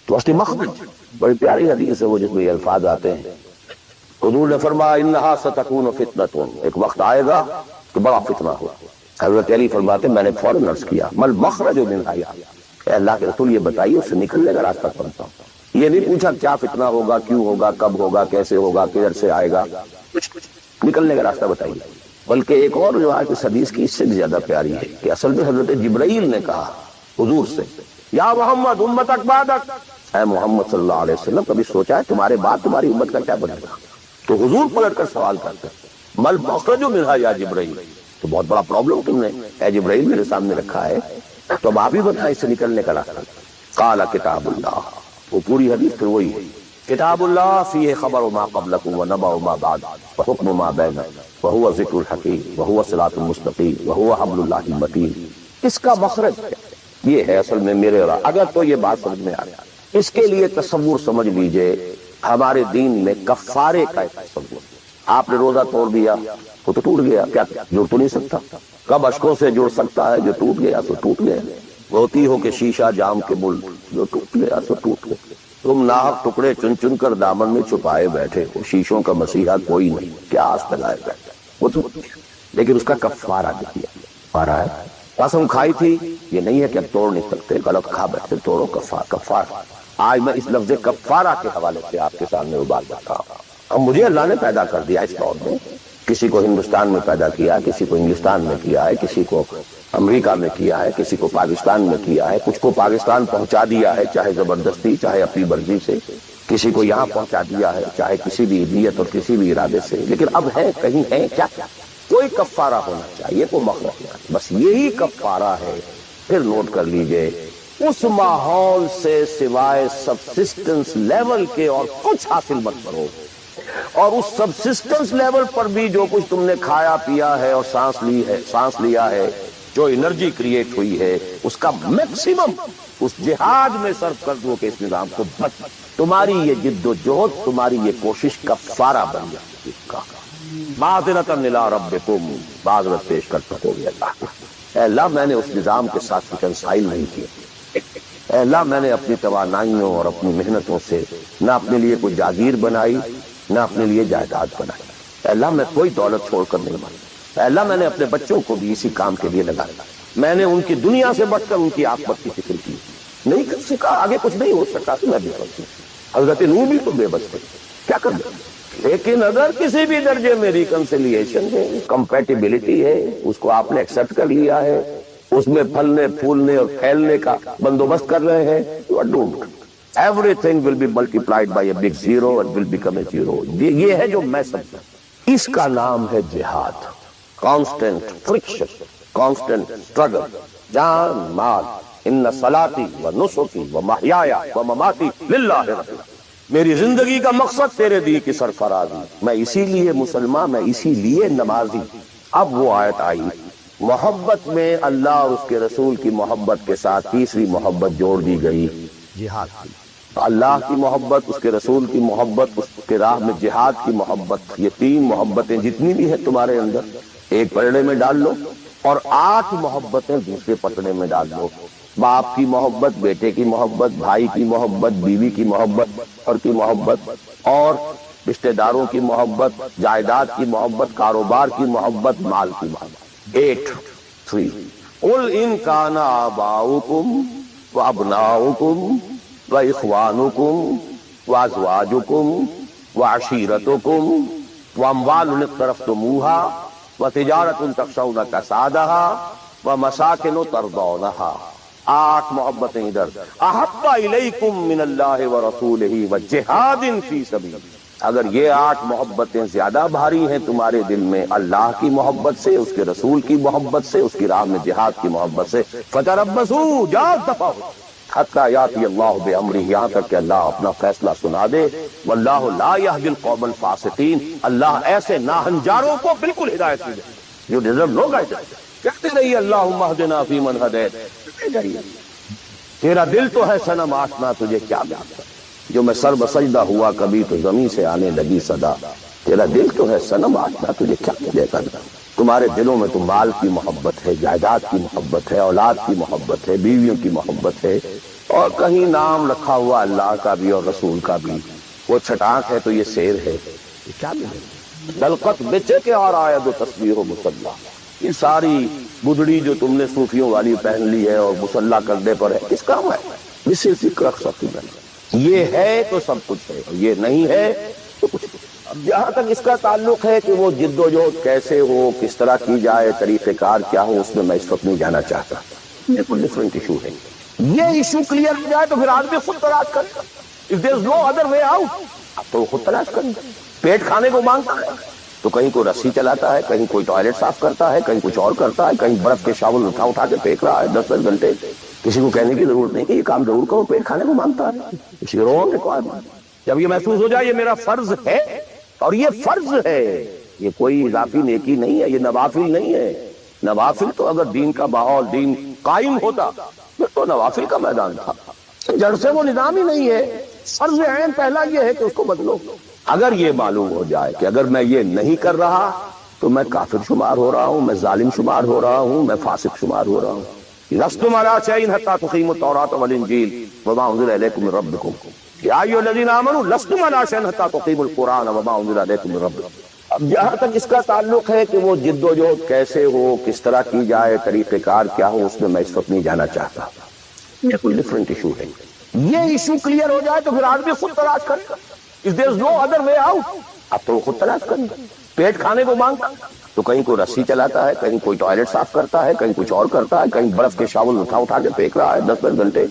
تو وسط مخرج بڑی پیاری حدیث ہے وہ جس میں یہ الفاظ آتے ہیں، حضور نے فرمایا انہا ستکون فتنۃ، ایک وقت آئے گا کہ بڑا فتنہ ہوا، حضرت علی فرماتے میں نے فوراً عرض کیا مل مخرج منہا، اے اللہ کے رسول یہ بتائیے اس سے نکلنے کا راستہ بتاؤ، یہ نہیں پوچھا کیا فتنہ ہوگا، کیوں ہوگا، کب ہوگا، کیسے ہوگا، کدھر سے آئے گا، نکلنے کا راستہ بتائیے۔ بلکہ ایک اور روایت اس حدیث کی اس سے بھی زیادہ پیاری ہے کہ اصل میں حضرت جبرائیل نے کہا حضور سے یا محمد امتک بعدک، اے محمد صلی اللہ علیہ وسلم کبھی سوچا ہے تمہارے بعد تمہاری امت کا کیا بنے گا؟ تو حضور پلٹ کر سوال کرتے مل مخرج منہا یا جبرائیل، تو بہت بڑا پرابلم تم نے اے جبرائیل میرے سامنے رکھا ہے، تو اب آپ ہی بتائیں اس سے نکلنے کا راستہ۔ قال کتاب اللہ، وہ پوری حدیث پھر وہی ہے، کتاب اللہ فیہ خبر ما قبلکم و نبأ ما بعد وحکم ما بین وہو ذکر الحکیم وہو الصراط المستقیم وہو حبل اللہ المتین۔ اس کا مخرج یہ ہے اصل میں میرے اور اگر تو یہ بات سمجھ میں آ رہا ہے، اس کے لیے تصور سمجھ لیجئے، ہمارے دین میں کفارے کا ایک تصور، آپ نے روزہ توڑ دیا وہ تو ٹوٹ گیا، کیا جڑ تو نہیں سکتا، کب اشکوں سے جڑ سکتا ہے، جو ٹوٹ گیا تو ٹوٹ گیا، ہوتی ہو کہ شیشہ جام کے مل، جو ٹوٹ گیا تو ٹوٹ گیا، تم ناحق ٹکڑے چن چن کر دامن میں چھپائے بیٹھے ہو، شیشوں کا مسیحا کوئی نہیں، کیا آس لگائے بیٹھے، وہ تو لیکن اس کا کفارہ دیا پارا ہے، قسم کھائی تھی یہ نہیں ہے کہ اب توڑ نہیں سکتے، غلط کھا بیٹھے توڑو، کفارہ۔ آج میں اس لفظ کفارہ کے حوالے سے آپ کے سامنے وہ بات رکھا ہوں۔ اب مجھے اللہ نے پیدا کر دیا اس دور میں، کسی کو ہندوستان میں پیدا کیا، کسی کو انگلستان میں کیا ہے، کسی کو امریکہ میں کیا ہے، کسی کو پاکستان میں کیا ہے، کچھ کو پاکستان پہنچا دیا ہے چاہے زبردستی چاہے اپنی مرضی سے، کسی کو یہاں پہنچا دیا ہے چاہے کسی بھی نیت اور کسی بھی ارادے سے، لیکن اب ہے کہیں ہے کیا کوئی کفارہ ہونا چاہیے، کوئی مخرج، بس یہی کفارہ ہے۔ پھر نوٹ کر لیجئے اس ماحول سے سوائے سبسسٹنس لیول کے اور کچھ حاصل مت کرو، اور اس سبسسٹنس لیول پر بھی جو کچھ تم نے کھایا پیا ہے اور سانس لیا ہے، جو انرجی کریٹ ہوئی ہے، اس کا میکسیمم اس جہاد میں صرف کر دو کہ اس نظام کو بچ، تمہاری یہ جد و جہد، تمہاری یہ کوشش کفارہ بن جائے اس کا۔ معذرۃ الی ربکم، معذرت پیش کر سکو گے اللہ کو، اے اللہ میں نے اس نظام کے ساتھ ریکنسائل نہیں کیا، اے اللہ میں نے اپنی توانائیوں اور اپنی محنتوں سے نہ اپنے لیے کوئی جاگیر بنائی نہ اپنے لیے جائیداد بنائی، اے اللہ میں کوئی دولت چھوڑ کر نہیں مانتا، اے اللہ میں نے اپنے بچوں کو بھی اسی کام کے لیے لگایا، میں نے ان کی دنیا سے بڑھ کر ان کی آخرت کی فکر کی، نہیں کر سکا، آگے کچھ نہیں ہو سکا تو میں بھی کرتی ہوں۔ حضرت نوح بھی تو بے بس تھے، کیا کر دیں؟ لیکن اگر کسی بھی درجے میں ریکنسیلیشن ہے، کمپیٹیبلٹی ہے، اس کو آپ نے ایکسپٹ کر لیا ہے، اس میں پھلنے پھولنے اور پھیلنے کا بندوبست کر رہے ہیں، you are doomed. Everything will be multiplied by a big zero and will become a zero. یہ ہے جو میں سمجھتا ہوں، اس کا نام ہے جہاد، کانسٹنٹ فرکشن، کانسٹنٹ اسٹرگل، جان مال، ان صلاتی و نسکی و محیایا و مماتی للہ رب العالمین، میری زندگی کا مقصد تیرے دی کی سرفرازی، میں اسی لیے مسلمان، میں اسی لیے نمازی۔ اب وہ آیت آئی، محبت میں اللہ اور اس کے رسول کی محبت کے ساتھ تیسری محبت جوڑ دی گئی، جہاد کی۔ اللہ کی محبت، اس کے رسول کی محبت، اس کے راہ میں جہاد کی محبت، یہ تین محبتیں جتنی بھی ہیں تمہارے اندر ایک پلڑے میں ڈال لو، اور 8 محبتیں دوسرے پلڑے میں ڈال لو۔ باپ کی محبت، بیٹے کی محبت، بھائی کی محبت، بیوی کی محبت اور کی محبت، اور رشتہ داروں کی محبت، جائیداد کی محبت، کاروبار کی محبت، مال کی محبت۔ 8 قل ان کان آباؤکم وابناؤکم واخوانکم وازواجکم وعشیرتکم واموال اقترفتموها وتجارت تخشون کسادها ومساکن ترضونها۔ 8 محبتیں ادھر، احب الیکم من اللہ ورسولہ وجہاد فی سبیلہ۔ اگر یہ 8 محبتیں زیادہ بھاری ہیں تمہارے دل میں اللہ کی محبت سے، اس کے رسول کی محبت سے، اس کی راہ میں جہاد کی محبت سے، فتربصوا، جاگ دفع حتی یاتی اللہ بامرہ، یہاں تک کہ اللہ اپنا فیصلہ سنا دے۔ واللہ لا یہدی القوم الفاسقین، اللہ ایسے ناہنجاروں کو بالکل ہدایت نہیں دے، جو ڈیزرو نو گائیڈنس۔ کہتے رہیے اللہم اہدنا فیمن ہدیت، تیرا دل تو ہے صنم آشنا، تجھے کیا جانتا، جو میں سر بسجدہ ہوا کبھی تو زمین سے آنے لگی صدا، تیرا دل تو ہے صنم آشنا، تجھے کیا دے کرنا۔ تمہارے دلوں میں تو مال کی محبت ہے، جائیداد کی محبت ہے، اولاد کی محبت ہے، بیویوں کی محبت ہے، اور کہیں نام رکھا ہوا اللہ کا بھی اور رسول کا بھی، وہ چھٹانک ہے تو یہ سیر ہے، یہ کیا ملے؟ دلقت بچے کے اور آید و تصویر و مسلح، یہ ساری بدڑی جو تم نے صوفیوں والی پہن لی ہے اور مسلح کرنے پر ہے، کس کام ہے؟ اس سے فکر رکھ سکتی میں، یہ ہے تو سب کچھ ہے، یہ نہیں ہے تو کچھ نہیں۔ اب جہاں تک اس کا تعلق ہے کہ وہ جد و جہد کیسے ہو، کس طرح کی جائے، طریقہ کار کیا ہو، اس میں میں اس وقت نہیں جانا چاہتا، یہ کوئی ڈفرینٹ ایشو ہے۔ یہ ایشو کلیئر ہو جائے تو پھر آدمی خود تلاش کرے گا، if there is no other way out، اب تو وہ خود تلاش کرے گا۔ پیٹ کھانے کو مانگتا ہے تو کہیں کوئی رسی چلاتا ہے، کہیں کوئی ٹوائلٹ صاف کرتا ہے، کہیں کچھ اور کرتا ہے، کہیں برف کے شاول اٹھا کے پھینک رہا ہے 10 گھنٹے۔ کسی کو کہنے کی ضرورت نہیں کہ یہ کام ضرور کرو، پیٹ کھانے کو مانگتا ہے، اس کی رونگ ریکوائرمنٹ۔ جب یہ محسوس ہو جائے یہ میرا فرض ہے، اور یہ فرض ہے، یہ کوئی اضافی نیکی نہیں ہے، یہ نوافل نہیں ہے۔ نوافل تو اگر دین کا ماحول، دین قائم ہوتا پھر تو نوافل کا میدان تھا، جڑ سے وہ نظام ہی نہیں ہے۔ فرض عین پہلا یہ ہے کہ اس کو بدلو۔ اگر یہ معلوم ہو جائے کہ اگر میں یہ نہیں کر رہا تو میں کافر شمار ہو رہا ہوں، میں ظالم شمار ہو رہا ہوں، میں فاسق شمار ہو رہا ہوں۔ لستم علی شیء حتی تقیموا التوراۃ والانجیل وما انزل الیکم من ربکم یا ایھا الذین آمنوا لستم علی شیء حتی تقیموا القرآن وما انزل الیکم من ربکم۔ اب جہاں تک اس کا تعلق ہے کہ وہ جد و جہد کیسے ہو، کس طرح کی جائے، طریقہ کار کیا ہو، اس میں میں اس وقت نہیں جانا چاہتا، یہ کوئی ڈفرینٹ ایشو ہے۔ یہ ایشو کلیئر ہو جائے تو پھر آدمی خود تلاش کرے گا، if there is no other way out، اب تو وہ خود تلاش کرے گا۔ پیٹ کھانے کو مانگتا تو کہیں کوئی رسی چلاتا ہے، کہیں کوئی ٹوائلٹ صاف کرتا ہے، کہیں کچھ اور کرتا ہے، کہیں برف کے شاول اٹھا کے پھینک رہا ہے 10 گھنٹے۔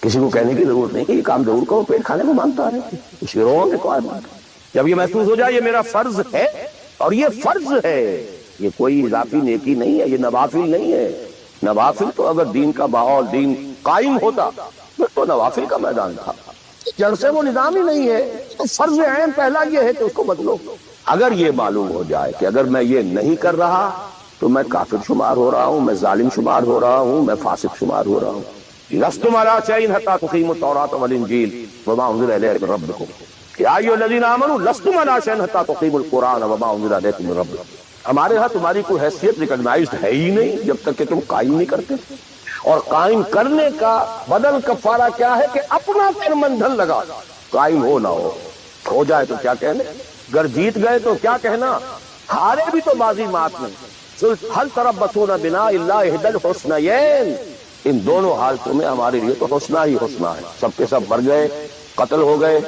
کسی کو کہنے کی ضرورت نہیں کہ یہ کام ضرور کرو، پیٹ کھانے کو مانگتا ہے، اس کی رونگ ریکوائرمنٹ۔ جب یہ محسوس ہو جائے یہ میرا فرض ہے، اور یہ فرض ہے، یہ کوئی اضافی نیکی نہیں ہے، یہ نوافل نہیں ہے۔ نوافل تو اگر دین کا ماحول، دین قائم ہوتا پھر تو نوافل کا میدان تھا، جڑ سے وہ نظام ہی نہیں ہے۔ تو فرض عین پہلا یہ ہے کہ اس کو بدلو۔ اگر یہ معلوم ہو جائے کہ اگر میں یہ نہیں کر رہا تو میں کافر شمار ہو رہا ہوں، میں ظالم شمار ہو رہا ہوں، میں فاسق شمار ہو رہا ہوں۔ لستم علی شیء حتی تقیموا التوراۃ والانجیل وما انزل الیکم من ربکم یا ایھا الذین آمنوا لستم علی شیء حتی تقیموا القرآن وما انزل الیکم من ربکم۔ ہمارے ہاں تمہاری کوئی حیثیت ریکگنائزڈ ہے ہی نہیں جب تک کہ تم قائم نہیں کرتے، اور قائم کرنے کا بدل کفارہ کیا ہے کہ اپنا پھر مندھن لگا، قائم ہو نہ ہو جائے تو کیا کہنے، گر جیت گئے تو کیا کہنا، ہارے بھی تو بازی مات نہیں، حل تربصون بنا الا احدى الحسنيين، ان دونوں حالتوں میں ہمارے لیے تو حسنہ ہی حسنہ ہے۔ سب کے سب مر گئے، قتل ہو گئے،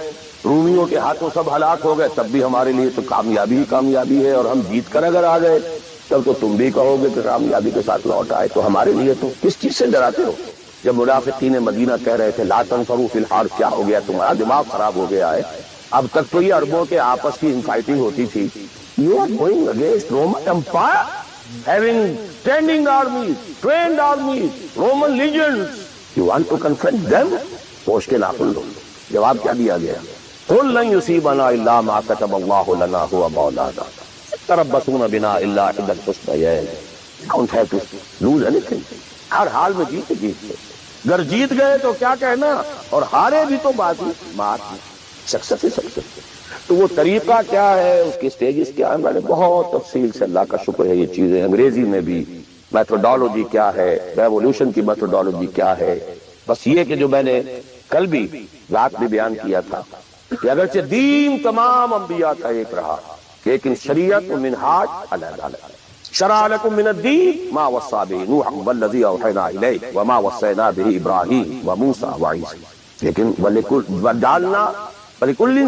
رومیوں کے ہاتھوں سب ہلاک ہو گئے، تب بھی ہمارے لیے تو کامیابی ہی کامیابی ہے، اور ہم جیت کر اگر آ گئے تب تو تم بھی کہو گے کہ کامیابی کے ساتھ لوٹ آئے، تو ہمارے لیے تو کس چیز سے ڈراتے ہو؟ جب منافقین مدینہ کہہ رہے تھے لا تنفروا فی الحرب، کیا ہو گیا تمہارا دماغ خراب ہو گیا ہے؟ اب تک تو یہ عربوں کے آپس کی فائٹنگ ہوتی تھی، you are going against Roman empire having standing armies, trained armies, Roman legions. You want to confront them? پوچھ کے ناخن لو۔ جواب کیا دیا گیا؟ قل لن يصيبنا الا ما كتب الله لنا هو مولانا تربصون بنا الا احدى الحسنيين. Don't have to lose anything. ہر حال میں جیتے، اگر جیت گئے تو کیا کہنا، اور ہارے بھی تو بات ہی مات سکسس۔ تو وہ طریقہ کیا ہے، اس کی سٹیجز کیا ہے، میں نے بہت تفصیل سے، اللہ کا شکر ہے، یہ چیزیں انگریزی میں بھی، میتھوڈالوجی کیا ہے، ریولیوشن کی میتھوڈالوجی کیا ہے۔ بس یہ کہ جو میں نے کل بھی رات میں بیان کیا تھا کہ اگرچہ دین تمام انبیاء کا ایک رہا، لیکن شریعت و منہاج علیحدہ علیحدہ۔ شرع لکم من الدین ما وصى به نوح والذی اوحینا الیک وما وصینا به ابراہیم وموسیٰ وعیسیٰ، لیکن وَلِكُلٍّ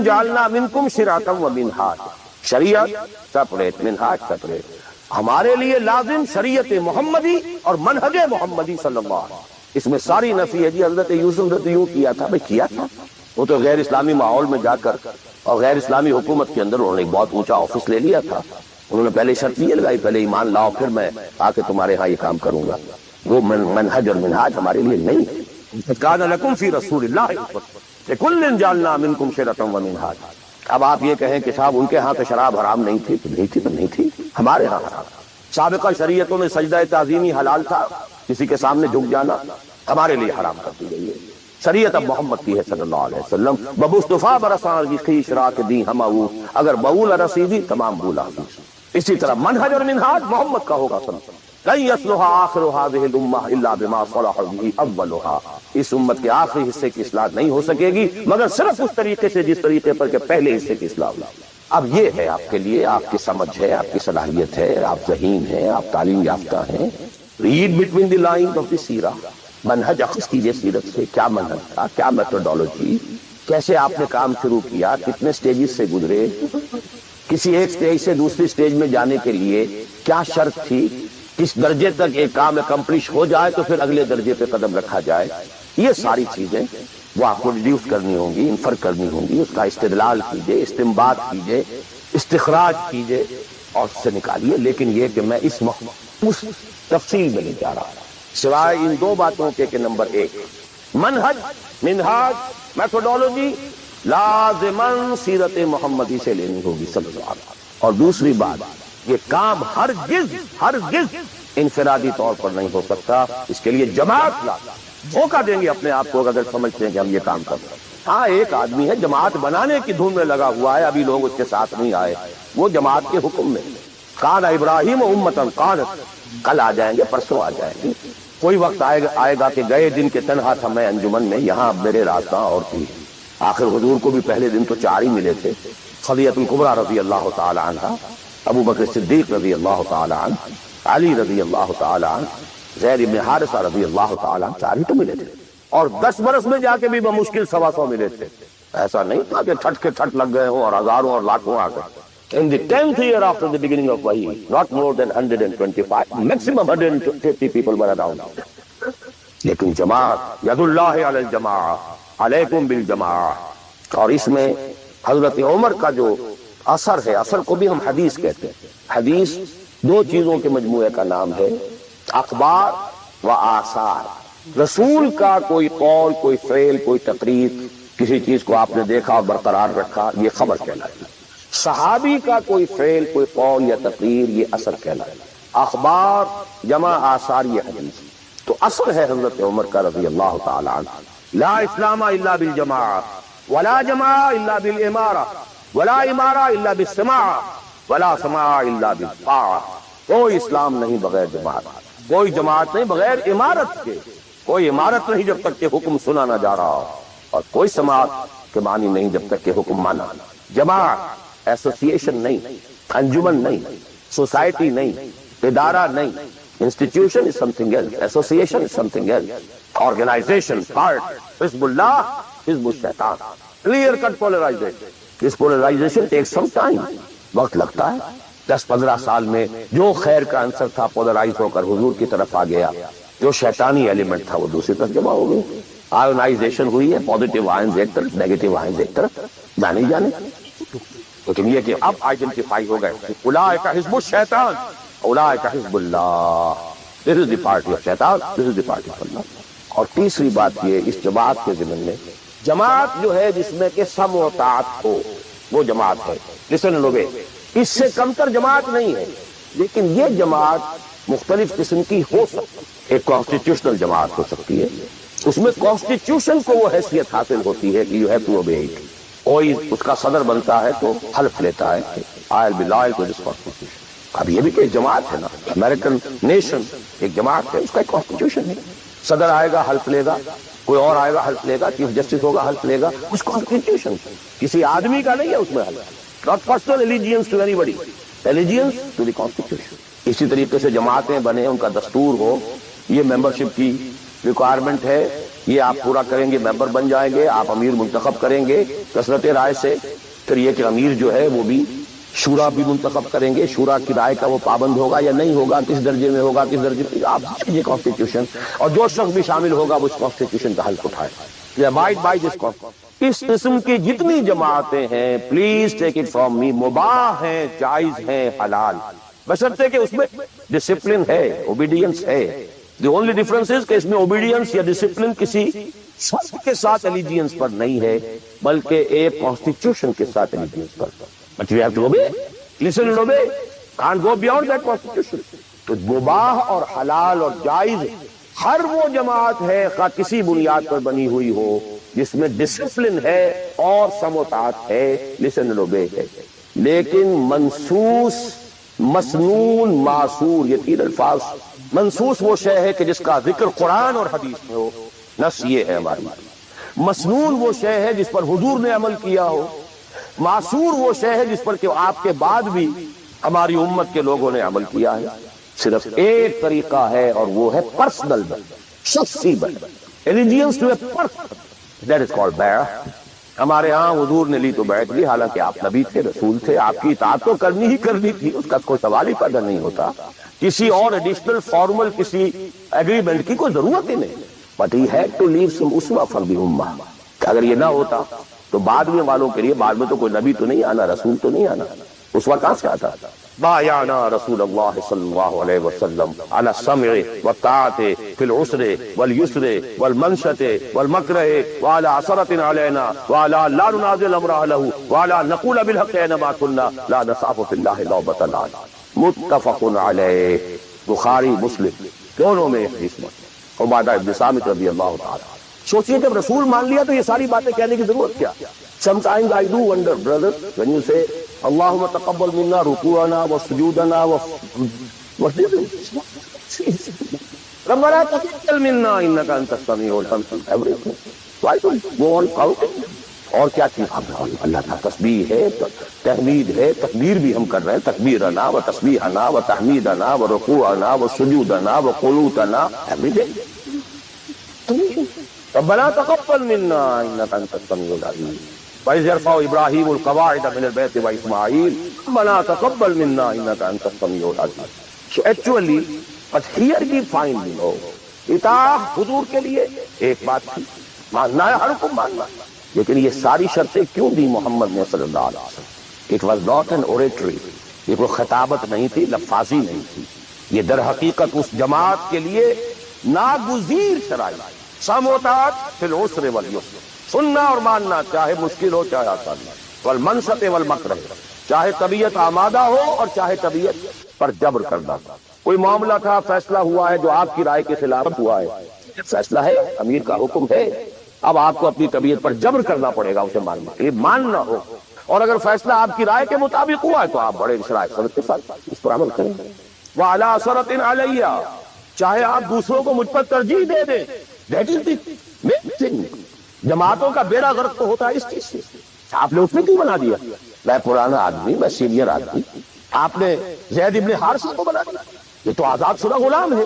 جَعَلْنَا مِنْكُمْ شِرْعَةً وَمِنْهَاجًا، شریعت سپریٹ، منہاج سپریٹ۔ ہمارے لیے لازم شریعت محمدی اور منہج محمدی صلی اللہ علیہ وسلم۔ اس میں ساری نفی ہے جی، حضرت یوسف نے تو یوں کیا تھا، بھئی کیا تھا، وہ تو غیر اسلامی ماحول میں جا کر اور غیر اسلامی حکومت کے اندر انہوں نے ایک بہت اونچا آفس لے لیا تھا، انہوں نے پہلے شرط یہ لگائی پہلے ایمان لاؤ پھر میں آ کے تمہارے ہاں یہ کام کروں گا۔ وہ منہج اور منہاج ہمارے لیے نہیں ہے۔ کان لکم فی رسول اللہ لکل جعلنا منکم شرعۃ ومنہاجا۔ اب آپ یہ کہیں کہ صاحب ان کے ہاں تو شراب حرام نہیں تھی، تو نہیں تھی تو نہیں تھی، ہمارے ہاں حرام۔ سابقہ شریعتوں میں سجدہ تعظیمی حلال تھا، کسی کے سامنے جھک جانا، ہمارے لیے حرام کر دی گئی ہے۔ شریعت اب محمد کی ہے صلی اللہ علیہ وسلم۔ بمصطفیٰ برسان کی خیش راک دی ہماؤ، اگر بول رسیدی تمام بولا۔ اسی طرح منہج اور منہاج محمد کا ہوگا صلی اللہ علیہ وسلم۔ لن يصلح آخر هذه الامة الا بما صلح به اولها، اس امت کے آخری حصے کی اصلاح نہیں ہو سکے گی مگر صرف اس طریقے سے جس طریقے پر کہ پہلے حصے کی اصلاح ہوئی۔ اب یہ ہے آپ کے لیے، آپ کی سمجھ ہے، آپ کی صلاحیت ہے، آپ ذہین ہیں، آپ تعلیم یافتہ ہیں، read between the lines of the سیرہ، منہج اخذ کیجئے سیرت سے، کیا منہج تھا، کیا میتھوڈالوجی، کیسے آپ نے کام شروع کیا، کتنے سٹیجز سے گزرے، کسی ایک سٹیج سے دوسری سٹیج میں جانے کے لیے کیا شرط تھی، کس درجے تک ایک کام اکمپلش ہو جائے تو پھر اگلے درجے پہ قدم رکھا جائے، یہ ساری چیزیں وہ آپ کو ریڈیوس کرنی ہوں گی، انفر کرنی ہوں گی، اس کا استدلال کیجئے، استنباط کیجئے، استخراج کیجئے اور اس سے نکالیے۔ لیکن یہ کہ میں اس تفصیل میں نہیں جا رہا سوائے ان دو باتوں کے کہ نمبر ایک، منہج، منہاج، میتھوڈالوجی لازماً سیرت محمدی سے لینی ہوگی صلی اللہ علیہ وسلم، اور دوسری بات یہ کام ہرگز انفرادی طور پر نہیں ہو سکتا، اس کے لیے جماعت دھوکہ دیں گے اپنے آپ کو اگر سمجھتے ہیں کہ ہم یہ کام کر رہے ہیں۔ ہاں ایک آدمی ہے جماعت بنانے کی دھن میں لگا ہوا ہے، ابھی لوگ اس کے ساتھ نہیں آئے، وہ جماعت کے حکم میں کان ابراہیم امتاً قانت، کل آ جائیں گے، پرسوں آ جائیں گے، کوئی وقت آئے گا کہ گئے دن کے تنہا تھا میں انجمن میں، یہاں میرے راستہ اور تھی۔ آخر حضور کو بھی پہلے دن تو 4 ہی ملے تھے، خدیجہ الکبریٰ رضی اللہ تعالی عنہ، ابو بکر صدیق رضی اللہ تعالی عنہ، علی رضی اللہ تعالی عنہ، زید بن حارثہ رضی اللہ تعالی عنہ، 4 ہی تو ملے تھے، اور 10 برس میں جا کے بھی بمشکل 125 ملے تھے۔ ایسا نہیں تھا کہ ٹھٹ کے ٹھٹ لگ گئے ہوں اور ہزاروں اور لاکھوں آ گئے۔ In the 10th year after the beginning of Wahy, not more than 125, maximum 150 people were around. لیکن جماعت، ید اللہ علی الجماعہ، علیکم بالجماعہ، اور اس میں حضرت عمر کا جو اثر ہے، اثر کو بھی ہم حدیث کہتے ہیں۔ حدیث 2 چیزوں کے مجموعے کا نام ہے، اخبار و آثار۔ رسول کا کوئی قول، کوئی فعل، کوئی تقریر، کسی چیز کو آپ نے دیکھا اور برقرار رکھا، یہ خبر کہلاتی ہے۔ صحابی کا کوئی فعل، کوئی قول یا تقریر، یہ اثر کہلاتا ہے۔ اخبار جمع آثار، یہ حدیث۔ تو اثر ہے حضرت عمر کا رضی اللہ تعالی عنہ، لا اسلام الا بالجماعہ، ولا جماعہ الا بالامارہ، ولا امارہ الا بالسماع، ولا سماع الا بالطاعہ۔ کوئی اسلام نہیں بغیر جماعت، کوئی جماعت نہیں بغیر امارت کے، کوئی امارت نہیں جب تک کہ حکم سنا نہ جا رہا ہو، اور کوئی سماعت کے معنی نہیں جب تک کہ حکم مانا۔ جماعت ایسوسیشن نہیں، انجمن نہیں، سوسائٹی نہیں، ادارہ نہیں. Institution is something else, association is something else, organization, part, حزب اللہ, حزب الشیطان. Clear cut polarization. اس پولرائزیشن ٹیک سم ٹائم, وقت لگتا ہے. 10-15 سال میں جو خیر کا عنصر تھا پولرائز ہو کر حضور کی طرف آ گیا, جو شیطانی ایلیمنٹ تھا وہ دوسری طرف جمع ہو گئی. آئونائزیشن ہوئی ہے, پازیٹیو آئنز ایک طرف, نیگیٹو آئنز ایک طرف, جانے جانے. لیکن یہ کہ اب آئیڈینٹیفائی ہو گئے, اولئک حزب الشیطان, اولئک حزب اللہ. دس از دی پارٹی آف شیطان, دس از دی پارٹی آف اللہ. اور تیسری بات یہ اس جماعت کے ضمن میں, جماعت جو ہے جس میں کہ سم و طاعت ہو وہ جماعت ہے. لسن لوگے, اس سے کمتر جماعت نہیں ہے, لیکن یہ جماعت مختلف قسم کی ہو سکتی ہے. ایک کانسٹیٹیوشنل جماعت ہو سکتی ہے, اس میں کانسٹیٹیوشن کو وہ حیثیت حاصل ہوتی ہے کہ you have to obey it. کوئی اس کا صدر بنتا ہے تو حلف لیتا ہے کہ I will be loyal to this constitution. اب یہ بھی کہ ایک جماعت ہے نا, امریکن نیشن ایک جماعت ہے, اس کا ایک کانسٹیٹیوشن ہے. صدر آئے گا حلف لے گا, کوئی اور آئے گا حلف لے گا, چیف جسٹس ہوگا حلف لے گا. اس کانسٹیٹیوشن کسی آدمی کا نہیں ہے اس میں حلف. Not personal allegiance to anybody, allegiance to the constitution. اسی طریقے سے جماعتیں بنے, ان کا دستور ہو, یہ ممبرشپ کی ریکوائرمنٹ ہے, یہ آپ پورا کریں گے ممبر بن جائیں گے, آپ امیر منتخب کریں گے کثرت رائے سے. پھر یہ کہ امیر جو ہے وہ بھی شورا بھی منتخب کریں گے, شورا کی رائے کا وہ پابند ہوگا یا نہیں ہوگا, کس درجے میں ہوگا, کس درجے میں, آپ یہ کانسٹیٹیوشن, اور جو شخص بھی شامل ہوگا وہ اس کانسٹیٹیوشن کا حلف اٹھائے. abide by this constitution. اس قسم کی جتنی جماعتیں ہیں, please take it from me, مباح ہیں, جائز ہیں, حلال, بشرطے کہ اس میں ڈسپلن ہے, اوبیڈینس ہے. دی اونلی ڈفرنس از کہ اس میں اوبیڈینس یا ڈسپلن کسی شخص کے ساتھ الیجینس پر نہیں ہے, بلکہ ایک کانسٹیٹیوشن کے ساتھ الیجینس پر. But you have to obey, listen and obey, can't go beyond that constitution. تو مباح اور حلال اور جائز ہر وہ جماعت ہے خواہ کسی بنیاد پر بنی ہوئی ہو جس میں ڈسپلن ہے اور سم و طاعت ہے, listen and obey ہے. لیکن منسوس, مسنون, معصور, یہ تین الفاظ. منسوس وہ شے ہے کہ جس کا ذکر قرآن اور حدیث میں ہو, نص یہ ہے ہماری. مسنون وہ شے ہے جس پر حضور نے عمل کیا ہو. معصور وہ شے ہے جس پر کہ آپ کے بعد بھی ہماری امت کے لوگوں نے عمل کیا ہے. صرف ایک طریقہ ہے اور وہ ہے پرسنل بن, شخصی بن, allegiance to a person, that is called بیعت. ہمارے ہاں حضور نے لی تو بیعت لی, حالانکہ آپ نبی تھے, رسول تھے, آپ کی اطاعت تو کرنی ہی کرنی تھی, اس کا کوئی سوال ہی پیدا نہیں ہوتا. کسی اور ایڈیشنل فارمل کسی ایگریمنٹ کی کوئی ضرورت ہی نہیں. But he had to leave some uswa for the ummah. کہ اگر یہ نہ ہوتا تو بعد میں والوں کے لیے, بعد میں تو کوئی نبی تو نہیں آنا, رسول تو نہیں آنا, اسوا کہاں سے آتا. بایعنا رسول اللہ صلی اللہ علیہ وسلم علی السمع والطاعت فی العسر والیسر والمنشط والمکرہ وعلی عثرۃ علینا وعلی لا ننازع الامر اہلہ وعلی نقول بالحق اینما کنا لا نخاف فی اللہ لومۃ لائم. متفق علیہ, بخاری مسلم دونوں میں حدیث میں. عبادہ ابن صامت رضی اللہ تعالی. سوچئے جب رسول مان لیا تو یہ ساری باتیں کہنے کی ضرورت کیا. Sometimes I do wonder, brother, when you say Allahumma taqabbal minna ruku'ana wa sujudana wa what is it? Rabbana taqabbal minna innaka antas samiul alim. Everything. Why don't you go on counting? اور کیا چیز اللہ کا تسبیح ہے, تحمید ہے, تکبیر بھی ہم کر رہے ہیں, تکبیرنا و تسبیحنا و تحمیدنا و رکوعنا و سجودنا و قنوتنا, everything. ربنا تقبل منا انك انت السميع العليم وإذ يرفع إبراهيم القواعد من البيت وإسماعيل ربنا تقبل منا إنك أنت السميع العليم. So actually, but here we find, اطاعت حضور کے لیے ایک بات تھی, ماننا ہے, ہر حکم ماننا, لیکن یہ ساری شرطیں کیوں دی محمد نے صلی اللہ علیہ وسلم. It was not an oratory, یہ کوئی خطابت نہیں تھی, لفاظی نہیں تھی. یہ در حقیقت اس جماعت کے لیے ناگزیر شرائط, سم و طاعت فی العسر والیسر, سننا اور ماننا چاہے مشکل ہو چاہے آسان ہو, والمنشط والمکرہ, چاہے طبیعت آمادہ ہو اور چاہے طبیعت پر جبر کرنا. کوئی معاملہ تھا, فیصلہ ہوا ہے جو آپ کی رائے کے خلاف ہوا ہے, فیصلہ ہے, امیر کا حکم ہے, اب آپ کو اپنی طبیعت پر جبر کرنا پڑے گا اسے ماننا, یہ ماننا ہو. اور اگر فیصلہ آپ کی رائے کے مطابق ہوا ہے تو آپ بڑے شرائط کے ساتھ اس پر عمل کریں. وعلی عثرۃ علیہ, چاہے آپ دوسروں کو مجھ پر ترجیح دے دیں, that is the main thing. جماعتوں کا بیڑا غرق تو ہوتا ہے اس چیز سے. آپ نے اس میں کیوں بنا دیا, میں پرانا آدمی, میں سینئر آدمی, آپ نے زید ابن حارثہ کو بنا دیا. یہ تو آزاد شدہ غلام ہے.